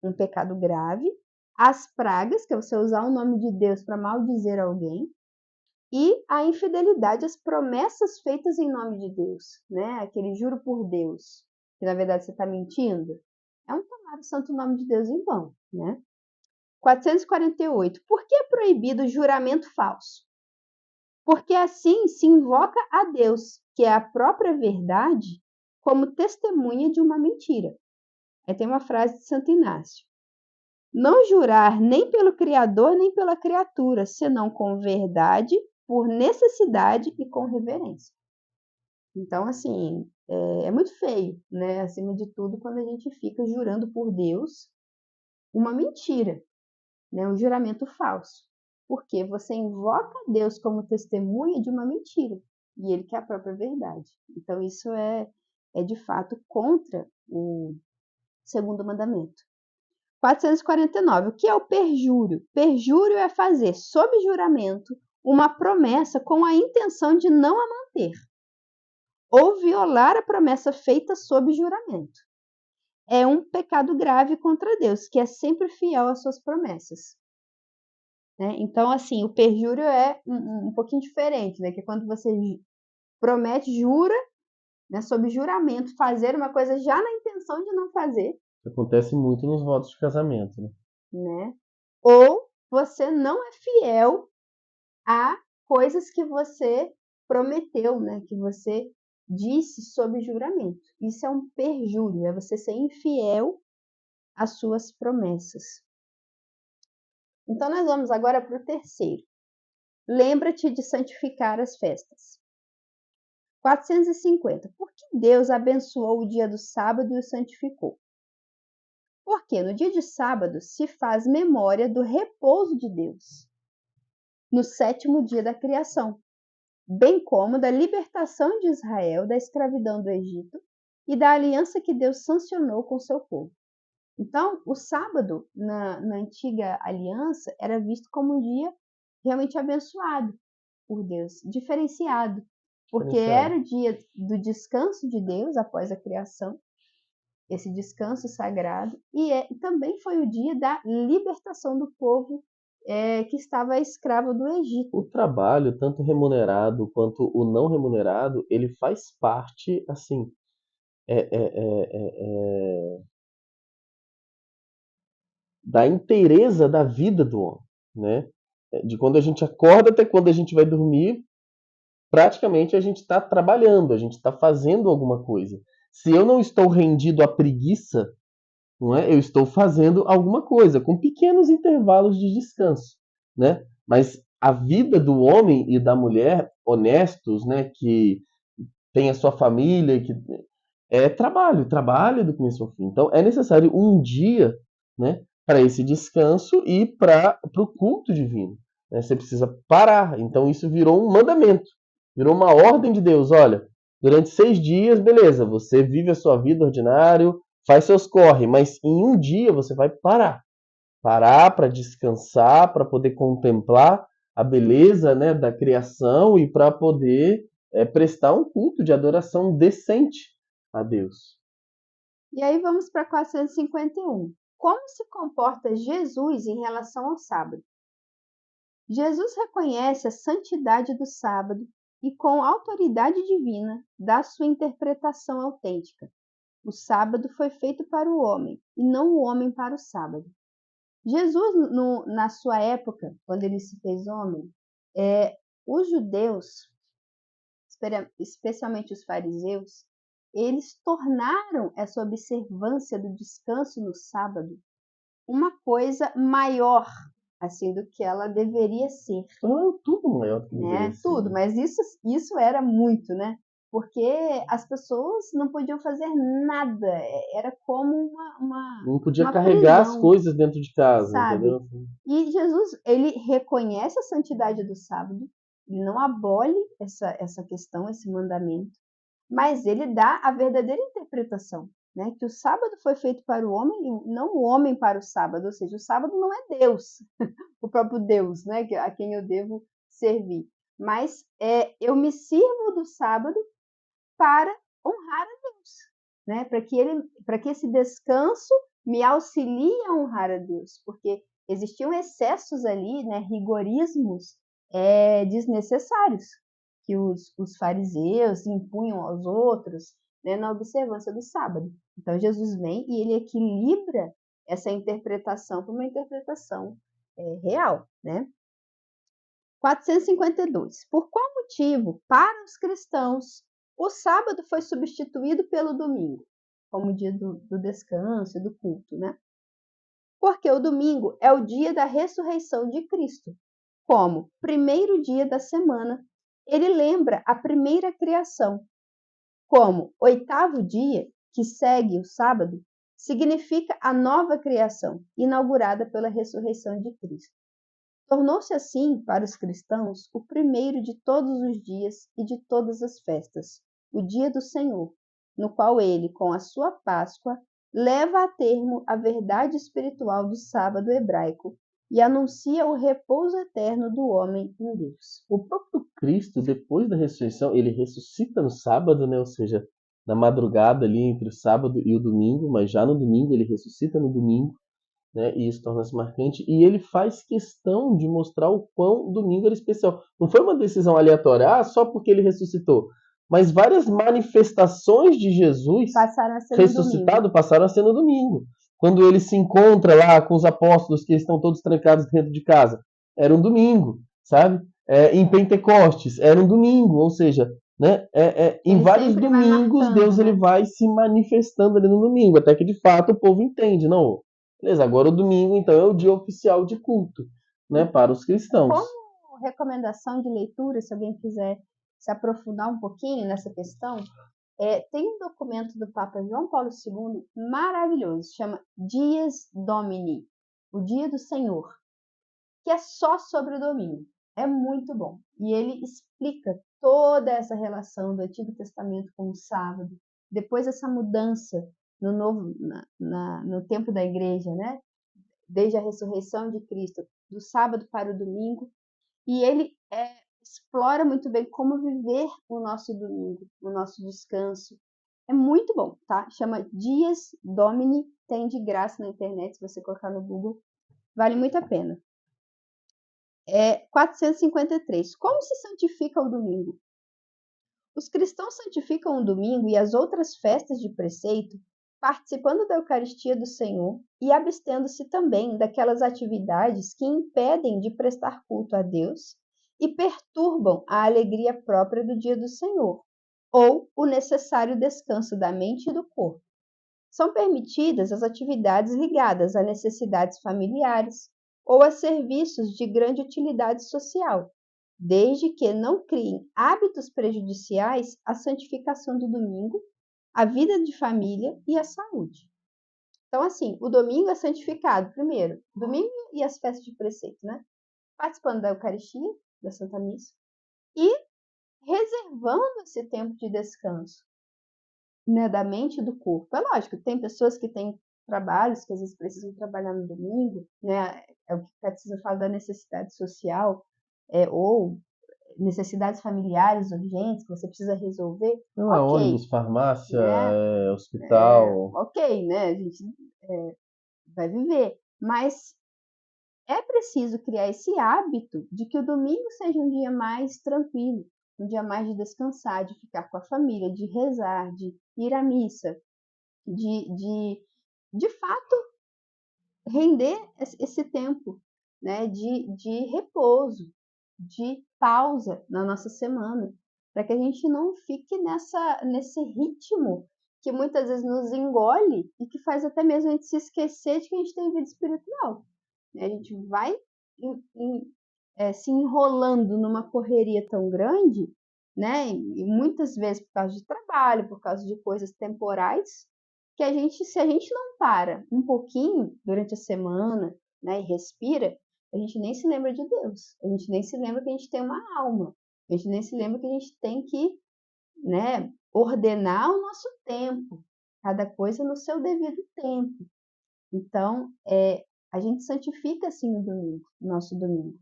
um pecado grave, as pragas, que é você usar o nome de Deus para maldizer alguém, e a infidelidade às promessas feitas em nome de Deus, né? Aquele juro por Deus, que na verdade você está mentindo, é um tomar o santo nome de Deus em vão, né? 448. Por que é proibido o juramento falso? Porque assim se invoca a Deus, que é a própria verdade, como testemunha de uma mentira. Aí tem uma frase de Santo Inácio: não jurar nem pelo Criador nem pela criatura, senão com verdade, por necessidade e com reverência. Então, assim, é muito feio, né? Acima de tudo, quando a gente fica jurando por Deus uma mentira, né? Um juramento falso. Porque você invoca Deus como testemunha de uma mentira, e ele que é a própria verdade. Então, isso é de fato contra o segundo mandamento. 449. O que é o perjúrio? Perjúrio é fazer, sob juramento, uma promessa com a intenção de não a manter, ou violar a promessa feita sob juramento. É um pecado grave contra Deus, que é sempre fiel às suas promessas. Né? Então, assim, o perjúrio é um pouquinho diferente, né? Que é quando você promete, jura, né, sob juramento, fazer uma coisa já na intenção de não fazer. Acontece muito nos votos de casamento, né? Ou você não é fiel a coisas que você prometeu, né? Que você disse sob juramento. Isso é um perjúrio, é você ser infiel às suas promessas. Então, nós vamos agora para o terceiro. Lembra-te de santificar as festas. 450. Por que Deus abençoou o dia do sábado e o santificou? Porque no dia de sábado se faz memória do repouso de Deus, no 7º dia da criação, bem como da libertação de Israel da escravidão do Egito e da aliança que Deus sancionou com seu povo. Então, o sábado, na antiga aliança, era visto como um dia realmente abençoado por Deus, diferenciado, porque era o dia do descanso de Deus após a criação, esse descanso sagrado, e também foi o dia da libertação do povo que estava escravo do Egito. O trabalho, tanto remunerado quanto o não remunerado, ele faz parte, assim, da inteireza da vida do homem, né? De quando a gente acorda até quando a gente vai dormir, praticamente a gente está trabalhando, a gente está fazendo alguma coisa. Se eu não estou rendido à preguiça, não é? Eu estou fazendo alguma coisa, com pequenos intervalos de descanso, né? Mas a vida do homem e da mulher honestos, né, que tem a sua família, que é trabalho do começo ao fim. Então é necessário um dia, né, para esse descanso e para o culto divino. Né? Você precisa parar. Então isso virou um mandamento, virou uma ordem de Deus. Olha, durante 6 dias, beleza, você vive a sua vida ordinária, faz seus corre, mas em um dia você vai parar. Parar para descansar, para poder contemplar a beleza, né, da criação e para poder prestar um culto de adoração decente a Deus. E aí vamos para 451. Como se comporta Jesus em relação ao sábado? Jesus reconhece a santidade do sábado e, com autoridade divina, dá sua interpretação autêntica. O sábado foi feito para o homem, e não o homem para o sábado. Jesus, na sua época, quando ele se fez homem, os judeus, especialmente os fariseus, eles tornaram essa observância do descanso no sábado uma coisa maior, assim, do que ela deveria ser. Tudo maior do que deveria ser. Tudo, mas isso era muito, né? Porque as pessoas não podiam fazer nada, era como não podia uma carregar prisão, as coisas dentro de casa, sabe? entendeu? E Jesus, ele reconhece a santidade do sábado, ele não abole essa questão, esse mandamento, mas ele dá a verdadeira interpretação. né? Que o sábado foi feito para o homem e não o homem para o sábado, ou seja, o sábado não é Deus, o próprio Deus, né? A quem eu devo servir. Mas eu me sirvo do sábado para honrar a Deus, né? Para que esse descanso me auxilie a honrar a Deus, porque existiam excessos ali, né? Rigorismos desnecessários que os fariseus impunham aos outros, né? Na observância do sábado. Então Jesus vem e ele equilibra essa interpretação para uma interpretação real, né? 452. Por qual motivo, para os cristãos, o sábado foi substituído pelo domingo, como dia do descanso e do culto, né? Porque o domingo é o dia da ressurreição de Cristo. Como primeiro dia da semana, ele lembra a primeira criação. Como oitavo dia, que segue o sábado, significa a nova criação, inaugurada pela ressurreição de Cristo. Tornou-se assim, para os cristãos, o primeiro de todos os dias e de todas as festas, o dia do Senhor, no qual ele, com a sua Páscoa, leva a termo a verdade espiritual do sábado hebraico e anuncia o repouso eterno do homem em Deus. O próprio Cristo, depois da ressurreição, ele ressuscita no sábado, né? Ou seja, na madrugada ali entre o sábado e o domingo, mas já no domingo ele ressuscita no domingo, né? E isso torna-se marcante. E ele faz questão de mostrar o quão o domingo era especial. Não foi uma decisão aleatória, só porque ele ressuscitou. Mas várias manifestações de Jesus ressuscitado passaram a ser no domingo. Quando ele se encontra lá com os apóstolos que estão todos trancados dentro de casa, era um domingo, sabe? Em Pentecostes, era um domingo, ou seja, né? Em vários domingos Deus ele vai se manifestando ali no domingo, até que de fato o povo entende, não? Beleza, agora o domingo então é o dia oficial de culto, né, para os cristãos. Como recomendação de leitura, se alguém quiser se aprofundar um pouquinho nessa questão, tem um documento do Papa João Paulo II maravilhoso, chama Dies Domini, o Dia do Senhor, que é só sobre o domingo. É muito bom. E ele explica toda essa relação do Antigo Testamento com o sábado, depois essa mudança no tempo da igreja, né? Desde a ressurreição de Cristo, do sábado para o domingo. E ele explora muito bem como viver o nosso domingo, o nosso descanso. É muito bom, tá? Chama Dies Domini, tem de graça na internet, se você colocar no Google. Vale muito a pena. 453. Como se santifica o domingo? Os cristãos santificam o domingo e as outras festas de preceito, participando da Eucaristia do Senhor e abstendo-se também daquelas atividades que impedem de prestar culto a Deus e perturbam a alegria própria do dia do Senhor, ou o necessário descanso da mente e do corpo. São permitidas as atividades ligadas a necessidades familiares ou a serviços de grande utilidade social, desde que não criem hábitos prejudiciais à santificação do domingo, à vida de família e à saúde. Então, assim, o domingo é santificado, primeiro, domingo e as festas de preceito, né? Participando da Eucaristia, da Santa Missa, e reservando esse tempo de descanso, né, da mente e do corpo. É lógico, tem pessoas que têm trabalhos que às vezes precisam trabalhar no domingo, né? É o que o catecismo fala da necessidade social, ou necessidades familiares urgentes que você precisa resolver. Não é ônibus, farmácia, né? Hospital. Ok, né? A gente vai viver. Mas é preciso criar esse hábito de que o domingo seja um dia mais tranquilo, um dia mais de descansar, de ficar com a família, de rezar, de ir à missa, de fato render esse tempo, né, de repouso, de pausa na nossa semana, para que a gente não fique nesse ritmo que muitas vezes nos engole e que faz até mesmo a gente se esquecer de que a gente tem vida espiritual. A gente vai se enrolando numa correria tão grande, né? E muitas vezes por causa de trabalho, por causa de coisas temporais, que se a gente não para um pouquinho durante a semana, né, e respira, a gente nem se lembra de Deus, a gente nem se lembra que a gente tem uma alma, a gente nem se lembra que a gente tem que, né, ordenar o nosso tempo, cada coisa no seu devido tempo. Então, a gente santifica assim o domingo, nosso domingo.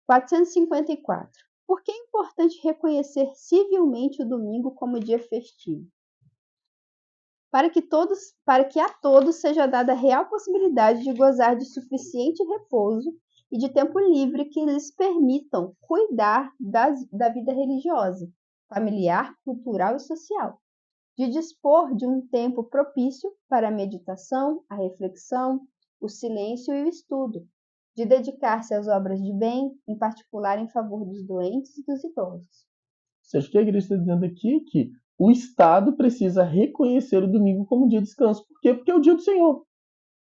454. Por que é importante reconhecer civilmente o domingo como dia festivo? Para que a todos seja dada a real possibilidade de gozar de suficiente repouso e de tempo livre que lhes permitam cuidar da vida religiosa, familiar, cultural e social, de dispor de um tempo propício para a meditação, a reflexão, o silêncio e o estudo, de dedicar-se às obras de bem, em particular em favor dos doentes e dos idosos. Ou seja, o que a igreja está dizendo aqui é que o Estado precisa reconhecer o domingo como dia de descanso. Por quê? Porque é o dia do Senhor.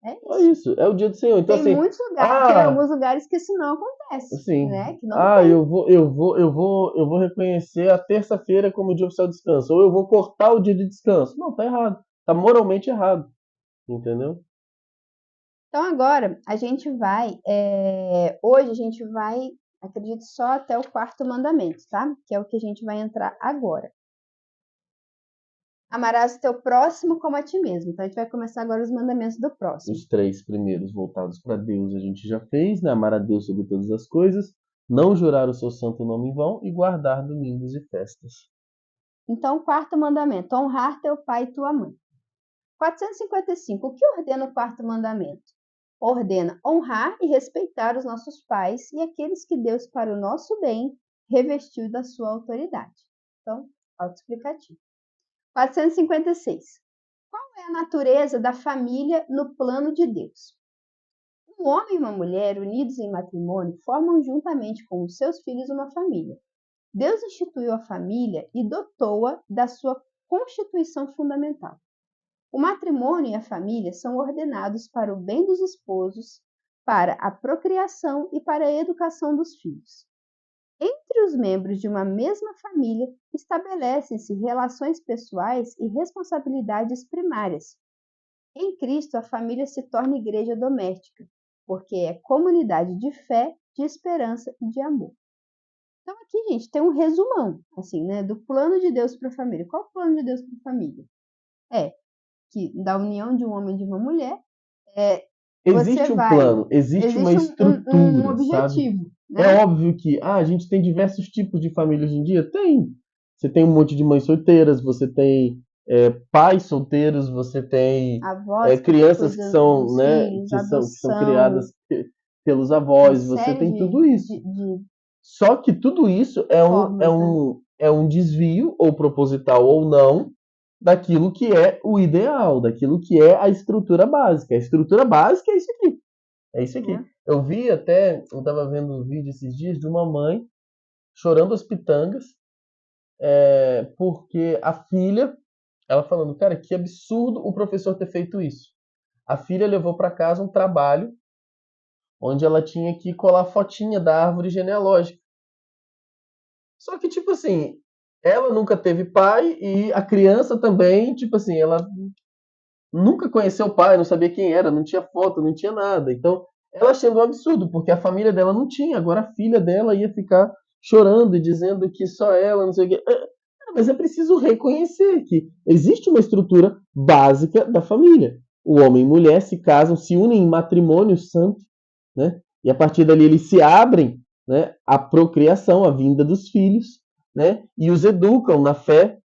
É isso, é o dia do Senhor. Então, tem muitos lugares, tem alguns lugares que isso não acontece, sim. né? Que não tem. eu vou reconhecer a terça-feira como dia oficial de descanso, ou eu vou cortar o dia de descanso. Não, tá errado. Tá moralmente errado. Entendeu? Então agora a gente vai, hoje a gente vai, acredito, só até o 4º mandamento, tá? Que é o que a gente vai entrar agora. Amarás o teu próximo como a ti mesmo. Então a gente vai começar agora os mandamentos do próximo. Os 3 primeiros voltados para Deus a gente já fez, né? Amar a Deus sobre todas as coisas, não jurar o seu santo nome em vão e guardar domingos e festas. Então, 4º mandamento, honrar teu pai e tua mãe. 455, o que ordena o 4º mandamento? Ordena honrar e respeitar os nossos pais e aqueles que Deus, para o nosso bem, revestiu da sua autoridade. Então, autoexplicativo. 456. Qual é a natureza da família no plano de Deus? Um homem e uma mulher unidos em matrimônio formam juntamente com os seus filhos uma família. Deus instituiu a família e dotou-a da sua constituição fundamental. O matrimônio e a família são ordenados para o bem dos esposos, para a procriação e para a educação dos filhos. Entre os membros de uma mesma família, estabelecem-se relações pessoais e responsabilidades primárias. Em Cristo, a família se torna igreja doméstica, porque é comunidade de fé, de esperança e de amor. Então aqui, gente, tem um resumão, assim, né, do plano de Deus para a família. Qual é o plano de Deus para a família? Que da união de um homem e de uma mulher, existe plano, existe uma estrutura, um objetivo. Sabe? Né? É óbvio que a gente tem diversos tipos de família hoje em dia. Tem. Você tem um monte de mães solteiras, você tem pais solteiros, você tem crianças que são, né, filhos, que são criadas pelos avós, você tem tudo isso. Só que tudo isso é um desvio, ou proposital ou não, daquilo que é o ideal, daquilo que é a estrutura básica. A estrutura básica é isso aqui. É isso aqui. Eu estava vendo um vídeo esses dias de uma mãe chorando as pitangas, porque a filha, ela falando, cara, que absurdo o professor ter feito isso. A filha levou para casa um trabalho onde ela tinha que colar fotinha da árvore genealógica. Só que, tipo assim, ela nunca teve pai e a criança também, tipo assim, ela nunca conheceu o pai, não sabia quem era, não tinha foto, não tinha nada. Então, ela achando um absurdo, porque a família dela não tinha. Agora a filha dela ia ficar chorando e dizendo que só ela, não sei o quê. Mas é preciso reconhecer que existe uma estrutura básica da família. O homem e mulher se casam, se unem em matrimônio santo, né? E a partir dali eles se abrem, né, à procriação, à vinda dos filhos, né? E os educam na fé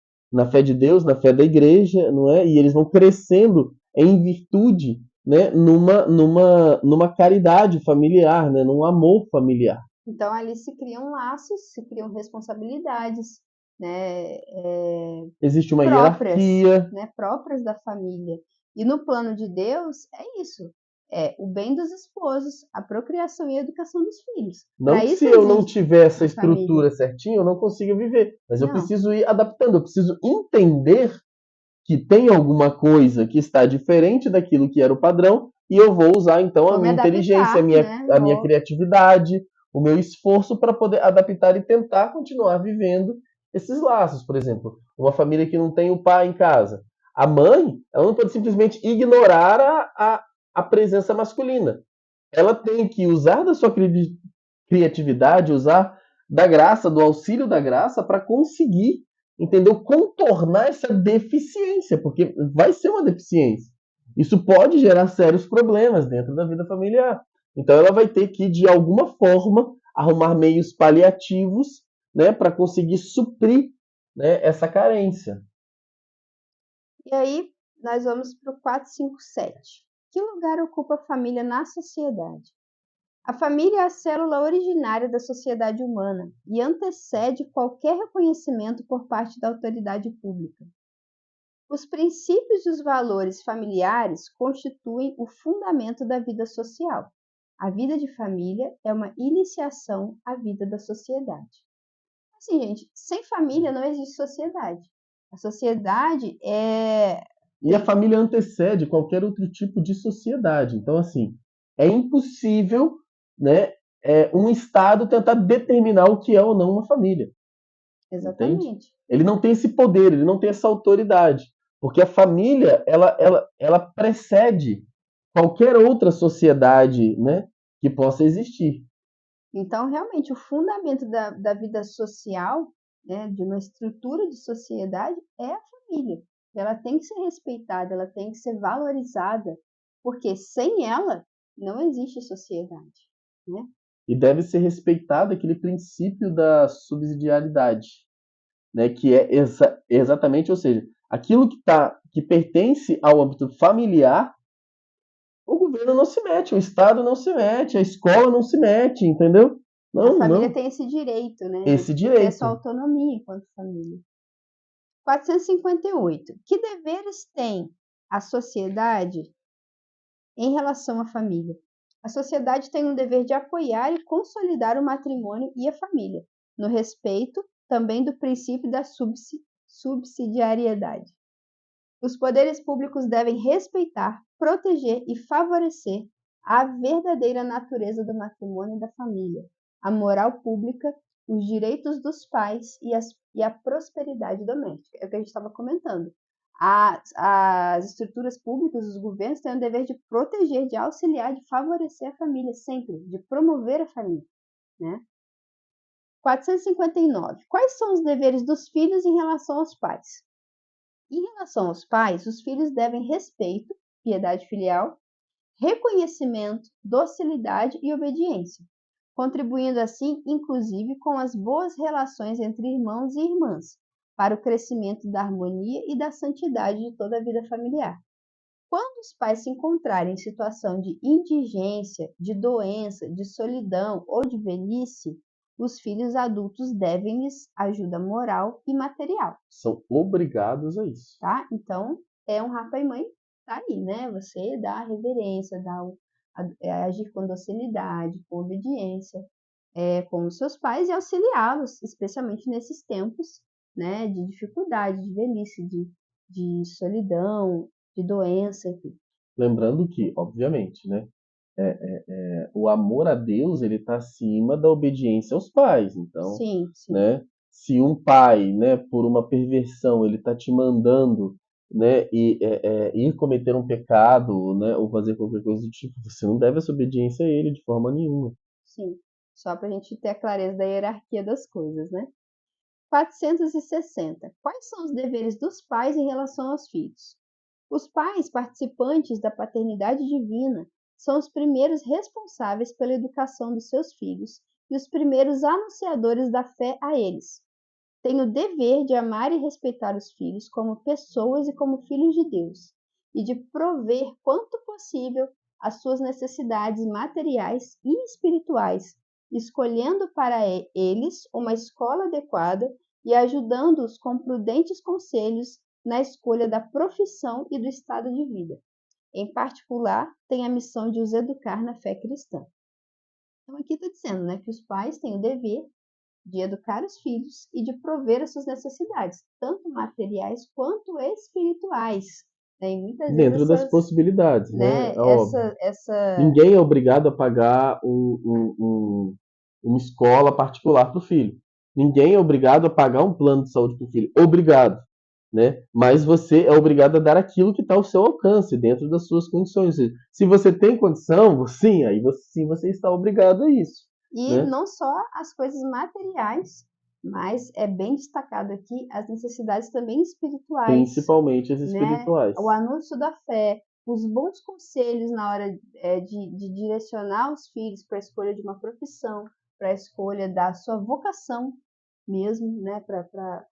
de Deus, na fé da igreja, não é? E eles vão crescendo em virtude, né, numa caridade familiar, né, num amor familiar. Então ali se criam laços, se criam responsabilidades, né, existe uma hierarquia, né, próprias da família. E no plano de Deus é isso. É o bem dos esposos, a procriação e a educação dos filhos. Não que se eu não tiver essa estrutura certinha, eu não consiga viver. Mas eu preciso ir adaptando, eu preciso entender que tem alguma coisa que está diferente daquilo que era o padrão e eu vou usar, então, a minha inteligência, a minha criatividade, o meu esforço para poder adaptar e tentar continuar vivendo esses laços. Por exemplo, uma família que não tem o pai em casa. A mãe, ela não pode simplesmente ignorar a presença masculina. Ela tem que usar da sua criatividade, usar da graça, do auxílio da graça, para conseguir entendeu? Contornar essa deficiência, porque vai ser uma deficiência. Isso pode gerar sérios problemas dentro da vida familiar. Então ela vai ter que, de alguma forma, arrumar meios paliativos, né, para conseguir suprir, né, essa carência. E aí nós vamos para o 457. Que lugar ocupa a família na sociedade? A família é a célula originária da sociedade humana e antecede qualquer reconhecimento por parte da autoridade pública. Os princípios e os valores familiares constituem o fundamento da vida social. A vida de família é uma iniciação à vida da sociedade. Assim, gente, sem família não existe sociedade. A sociedade é... E a família antecede qualquer outro tipo de sociedade. Então, assim, é impossível, né, um Estado tentar determinar o que é ou não uma família. Exatamente. Entende? Ele não tem esse poder, ele não tem essa autoridade. Porque a família, ela precede qualquer outra sociedade, né, que possa existir. Então, realmente, o fundamento da vida social, né, de uma estrutura de sociedade, é a família. Ela tem que ser respeitada, ela tem que ser valorizada, porque sem ela não existe sociedade, né? E deve ser respeitado aquele princípio da subsidiariedade, né, que é exatamente, ou seja, aquilo que pertence ao âmbito familiar, o governo não se mete, o Estado não se mete, a escola não se mete, entendeu? A Não, família não. tem esse direito, né, Esse de ter sua direito. autonomia enquanto família. 458. Que deveres tem a sociedade em relação à família? A sociedade tem um dever de apoiar e consolidar o matrimônio e a família, no respeito também do princípio da subsidiariedade. Os poderes públicos devem respeitar, proteger e favorecer a verdadeira natureza do matrimônio e da família, a moral pública, os direitos dos pais e a prosperidade doméstica. É o que a gente estava comentando. As estruturas públicas, os governos têm o dever de proteger, de auxiliar, de favorecer a família, sempre, de promover a família, né? 459. Quais são os deveres dos filhos em relação aos pais? Em relação aos pais, os filhos devem respeito, piedade filial, reconhecimento, docilidade e obediência, contribuindo assim, inclusive, com as boas relações entre irmãos e irmãs, para o crescimento da harmonia e da santidade de toda a vida familiar. Quando os pais se encontrarem em situação de indigência, de doença, de solidão ou de velhice, os filhos adultos devem-lhes ajuda moral e material. São obrigados a isso. Tá? Então, honrar pai e mãe tá aí, né? Você dá a reverência, agir com docilidade, com obediência, com os seus pais e auxiliá-los, especialmente nesses tempos, né, de dificuldade, de velhice, de solidão, de doença, enfim. Lembrando que, obviamente, né, o amor a Deus ele está acima da obediência aos pais. Então, Sim, sim. né, se um pai, né, por uma perversão, ele está te mandando, né, ir cometer um pecado, né, ou fazer qualquer coisa do tipo, você não deve essa obediência a ele de forma nenhuma. Sim, só para a gente ter a clareza da hierarquia das coisas, né? 460. Quais são os deveres dos pais em relação aos filhos? Os pais participantes da paternidade divina são os primeiros responsáveis pela educação dos seus filhos e os primeiros anunciadores da fé a eles. Têm o dever de amar e respeitar os filhos como pessoas e como filhos de Deus, e de prover quanto possível as suas necessidades materiais e espirituais, escolhendo para eles uma escola adequada e ajudando-os com prudentes conselhos na escolha da profissão e do estado de vida. Em particular, tem a missão de os educar na fé cristã. Então, aqui está dizendo, né, que os pais têm o dever de educar os filhos e de prover as suas necessidades, tanto materiais quanto espirituais. Né? E muitas vezes Dentro das possibilidades, né? né, É óbvio. Ninguém é obrigado a pagar uma escola particular para o filho. Ninguém é obrigado a pagar um plano de saúde para o filho. Obrigado. Né? Mas você é obrigado a dar aquilo que está ao seu alcance, dentro das suas condições. Se você tem condição, sim, você está obrigado a isso. E né? não só as coisas materiais, Mas é bem destacado aqui as necessidades também espirituais. Principalmente as espirituais. Né? O anúncio da fé, os bons conselhos na hora de direcionar os filhos para a escolha de uma profissão, para a escolha da sua vocação mesmo, né? Para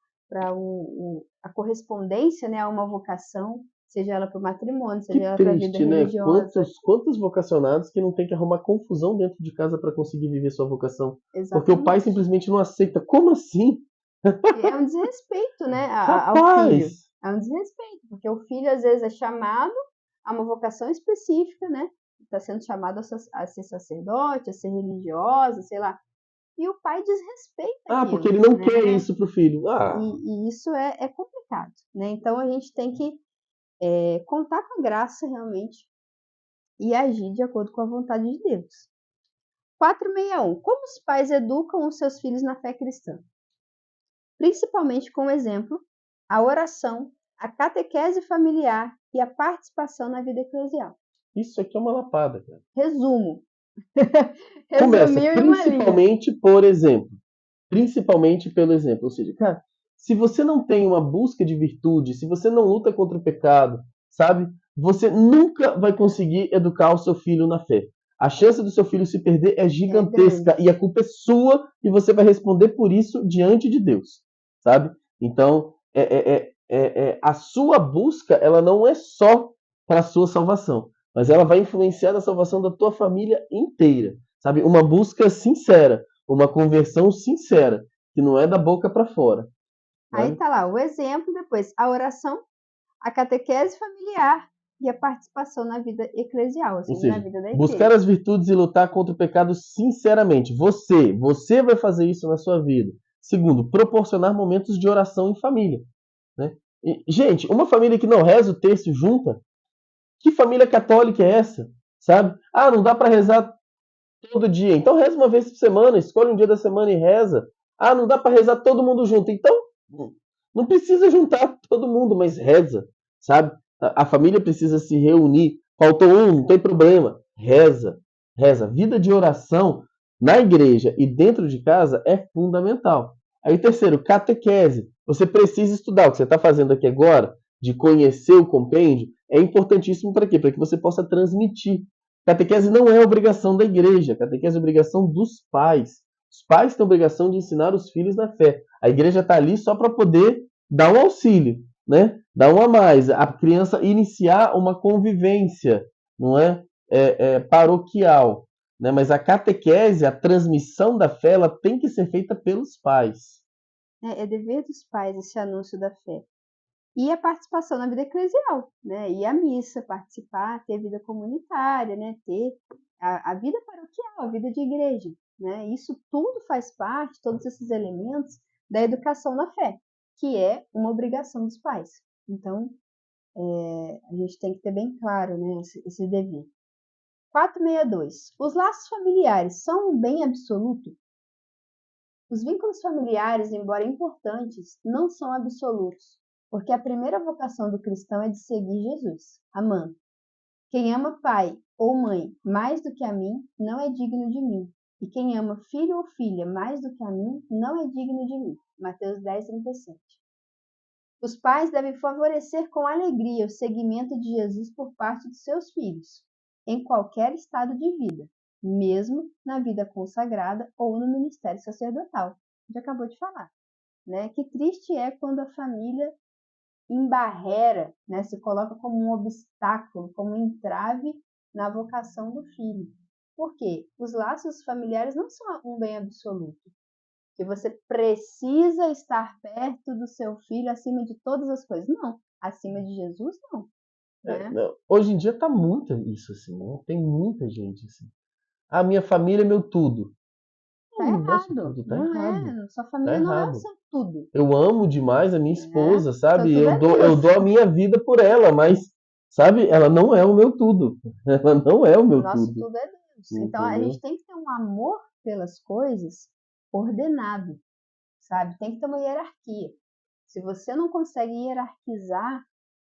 a correspondência, né, a uma vocação, seja ela para o matrimônio, seja ela para a vida religiosa. Quantos vocacionados que não tem que arrumar confusão dentro de casa para conseguir viver sua vocação? Exatamente. Porque o pai simplesmente não aceita. Como assim? É um desrespeito, né, ao filho. É um desrespeito, porque o filho às vezes é chamado a uma vocação específica, né? Está sendo chamado a ser sacerdote, a ser religiosa, sei lá. E o pai desrespeita aquilo, porque ele não quer isso pro filho. E isso é complicado, né? Então a gente tem que contar com a graça realmente e agir de acordo com a vontade de Deus. 461. Como os pais educam os seus filhos na fé cristã? Principalmente com o exemplo, a oração, a catequese familiar e a participação na vida eclesial. Isso aqui é uma lapada, cara. Resumo. Começa principalmente por exemplo. Principalmente pelo exemplo. Ou seja, cara, se você não tem uma busca de virtude, se você não luta contra o pecado, sabe? Você nunca vai conseguir educar o seu filho na fé. A chance do seu filho se perder é gigantesca e a culpa é sua e você vai responder por isso diante de Deus, sabe? Então, a sua busca, ela não é só para a sua salvação, mas ela vai influenciar na salvação da tua família inteira, sabe? Uma busca sincera, uma conversão sincera, que não é da boca para fora. Aí tá lá o exemplo, depois a oração, a catequese familiar e a participação na vida eclesial, ou seja, na vida da igreja. Buscar as virtudes e lutar contra o pecado sinceramente. Você vai fazer isso na sua vida. Segundo, proporcionar momentos de oração em família. Né? E, gente, uma família que não reza o terço junta, que família católica é essa? Sabe? Não dá para rezar todo dia. Então reza uma vez por semana, escolhe um dia da semana e reza. Não dá para rezar todo mundo junto. Então, não precisa juntar todo mundo, mas reza, sabe? A família precisa se reunir. Faltou não tem problema. Reza. Vida de oração na igreja e dentro de casa é fundamental. Aí, terceiro, catequese. Você precisa estudar. O que você está fazendo aqui agora, de conhecer o compêndio, é importantíssimo para quê? Para que você possa transmitir. Catequese não é obrigação da igreja. Catequese é obrigação dos pais. Os pais têm a obrigação de ensinar os filhos na fé. A igreja está ali só para poder dar um auxílio, né? Dar um a mais. A criança iniciar uma convivência, não é? Paroquial. Né? Mas a catequese, a transmissão da fé, ela tem que ser feita pelos pais. É dever dos pais esse anúncio da fé. E a participação na vida eclesial, né? Ir à missa, participar, ter vida comunitária, né? Ter a vida paroquial, a vida de igreja, né? Isso tudo faz parte, todos esses elementos, da educação na fé, que é uma obrigação dos pais. Então, a gente tem que ter bem claro, né, esse dever. 462. Os laços familiares são um bem absoluto? Os vínculos familiares, embora importantes, não são absolutos, porque a primeira vocação do cristão é de seguir Jesus, amando. Quem ama pai ou mãe mais do que a mim, não é digno de mim. E quem ama filho ou filha mais do que a mim, não é digno de mim. Mateus 10:37. Os pais devem favorecer com alegria o seguimento de Jesus por parte dos seus filhos, em qualquer estado de vida, mesmo na vida consagrada ou no ministério sacerdotal. A gente acabou de falar, né? Que triste é quando a família embarrera, né? Se coloca como um obstáculo, como um entrave na vocação do filho. Por quê? Os laços familiares não são um bem absoluto. Que você precisa estar perto do seu filho acima de todas as coisas. Não, acima de Jesus não. Né? Não. Hoje em dia tá muito isso assim, né? Tem muita gente assim. A minha família é meu tudo. Tá errado. Tudo, tá errado. Sua família não é o seu tudo. Eu amo demais a minha esposa, sabe? Eu dou a minha vida por ela, mas, sabe, ela não é o meu tudo. Ela não é o meu tudo. Nosso tudo é Deus. Então a gente tem que ter um amor pelas coisas ordenado, sabe? Tem que ter uma hierarquia. Se você não consegue hierarquizar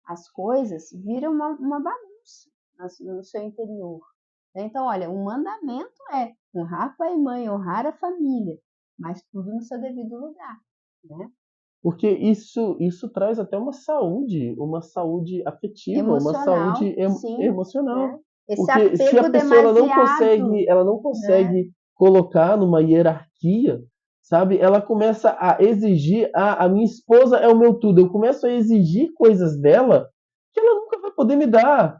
as coisas, vira uma bagunça no seu interior. Então, olha, um mandamento é honrar pai e mãe, honrar a família. mas tudo no seu devido lugar, né? Porque isso traz até uma saúde afetiva, uma Emocional, saúde sim, emocional. né? Esse Porque se apego a pessoa demasiado, ela não né? consegue colocar numa hierarquia, sabe? Ela começa a exigir, a minha esposa é o meu tudo. Eu começo a exigir coisas dela que ela nunca vai poder me dar.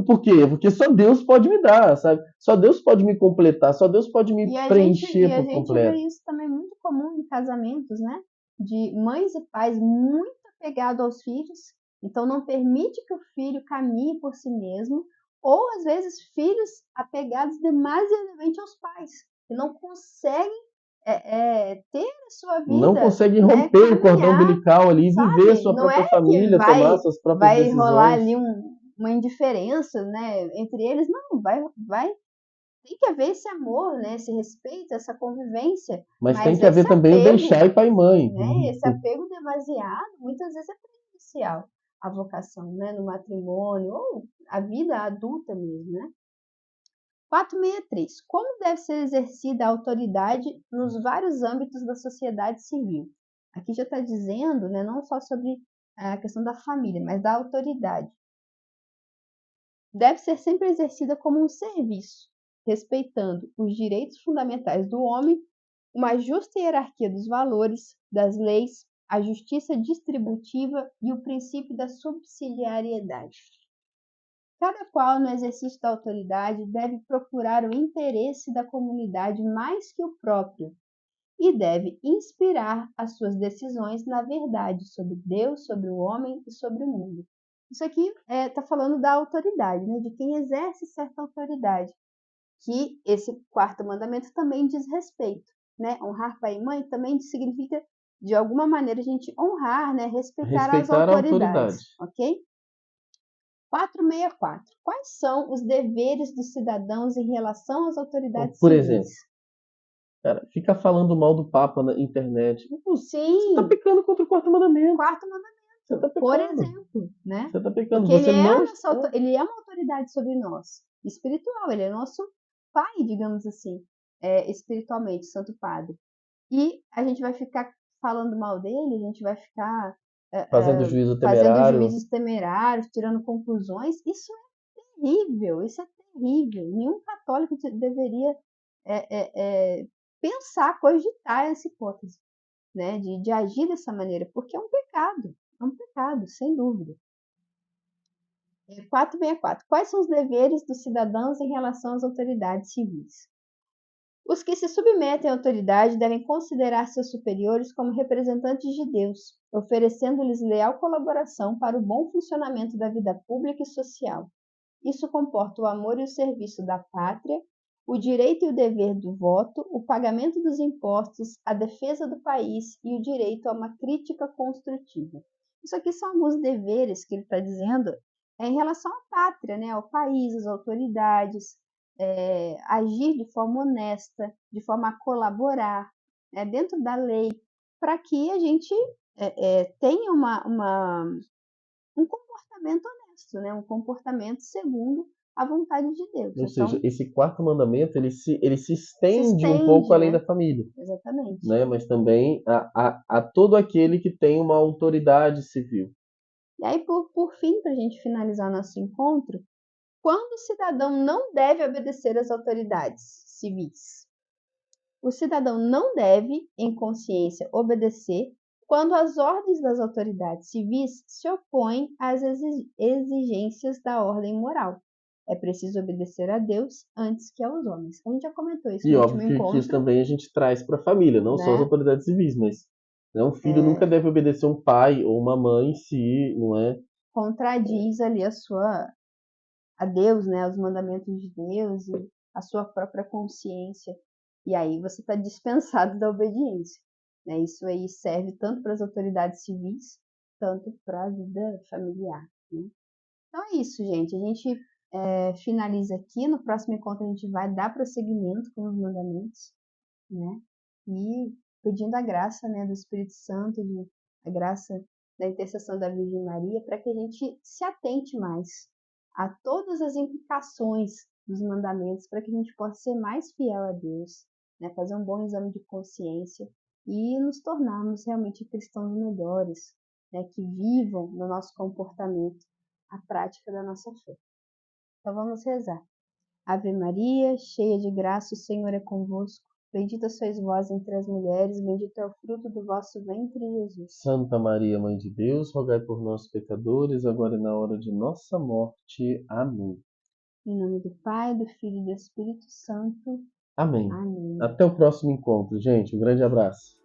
Por quê? Porque só Deus pode me dar, sabe? Só Deus pode me completar, só Deus pode me E preencher a por gente vê completo. isso também muito comum em casamentos, né? De mães e pais muito apegados aos filhos, então não permite que o filho caminhe por si mesmo, ou às vezes filhos apegados demasiadamente aos pais, que não conseguem ter a sua Não vida, consegue né? romper o cordão Caminhar, umbilical ali, viver sabe? sua Não é própria que família, tomar suas próprias vai rolar decisões. ali uma indiferença, né, entre eles, não, vai tem que haver esse amor, né, esse respeito, essa convivência, Mas tem mas que haver também o deixar pai e mãe. né, esse apego demasiado, muitas vezes é prejudicial à vocação, né, no matrimônio ou à vida adulta mesmo, né? 463. Como deve ser exercida a autoridade nos vários âmbitos da sociedade civil? Aqui já está dizendo, né, não só sobre a questão da família, mas da autoridade. Deve ser sempre exercida como um serviço, respeitando os direitos fundamentais do homem, uma justa hierarquia dos valores, das leis, a justiça distributiva e o princípio da subsidiariedade. Cada qual, no exercício da autoridade, deve procurar o interesse da comunidade mais que o próprio e deve inspirar as suas decisões na verdade sobre Deus, sobre o homem e sobre o mundo. Isso aqui está falando da autoridade, né? De quem exerce certa autoridade, que esse quarto mandamento também diz respeito, né? Honrar pai e mãe também significa, de alguma maneira, a gente honrar, né? Respeitar as Respeitar a autoridades, autoridade. ok? 464. Quais são os deveres dos cidadãos em relação às Então, autoridades por civis? exemplo, cara, fica falando mal do Papa na internet. Pô, você está Sim, pecando contra o quarto mandamento. quarto Você está mandamento, por pecando. exemplo, né? Você está pecando. Porque Você não. ele é uma autoridade sobre nós, espiritual, ele é nosso pai, digamos assim, espiritualmente, Santo Padre. E a gente vai ficar falando mal dele, a gente vai ficar Fazendo juízo fazendo temerário. juízos temerários, tirando conclusões. Isso é terrível, isso é terrível. Nenhum católico deveria pensar, cogitar essa hipótese, né, de agir dessa maneira, porque é um pecado, sem dúvida. 464. Quais são os deveres dos cidadãos em relação às autoridades civis? Os que se submetem à autoridade devem considerar seus superiores como representantes de Deus, oferecendo-lhes leal colaboração para o bom funcionamento da vida pública e social. Isso comporta o amor e o serviço da pátria, o direito e o dever do voto, o pagamento dos impostos, a defesa do país e o direito a uma crítica construtiva. Isso aqui são alguns deveres que ele está dizendo em relação à pátria, né, ao país, às autoridades, agir de forma honesta, de forma a colaborar, né, dentro da lei, para que a gente tenha um comportamento honesto, né, um comportamento segundo a vontade de Deus. Ou seja, Então, esse quarto mandamento ele se se estende um pouco estende, além da né? família, Exatamente. né? Mas também a todo aquele que tem uma autoridade civil. E aí, por fim, para a gente finalizar nosso encontro, quando o cidadão não deve obedecer às autoridades civis? O cidadão não deve, em consciência, obedecer quando as ordens das autoridades civis se opõem às exigências da ordem moral. É preciso obedecer a Deus antes que aos homens. A gente já comentou isso E no último óbvio que isso encontro, também a gente traz para a família, não só as né? autoridades civis, mas né, um filho nunca deve obedecer um pai ou uma mãe se não é. Contradiz ali a Deus, né? Os mandamentos de Deus e a sua própria consciência. E aí você está dispensado da obediência. Né? Isso aí serve tanto para as autoridades civis, tanto para a vida familiar. Né? Então é isso, gente. A gente finaliza aqui. No próximo encontro a gente vai dar prosseguimento com os mandamentos, né? E pedindo a graça, né, do Espírito Santo, a graça da intercessão da Virgem Maria, para que a gente se atente mais a todas as implicações dos mandamentos, para que a gente possa ser mais fiel a Deus, né? Fazer um bom exame de consciência e nos tornarmos realmente cristãos melhores, né? Que vivam no nosso comportamento a prática da nossa fé. Então vamos rezar. Ave Maria, cheia de graça, o Senhor é convosco. Bendita sois vós entre as mulheres, bendito é o fruto do vosso ventre, Jesus. Santa Maria, Mãe de Deus, rogai por nós, pecadores, agora e na hora de nossa morte. Amém. Em nome do Pai, do Filho e do Espírito Santo. Amém. Amém. Até o próximo encontro, gente. Um grande abraço.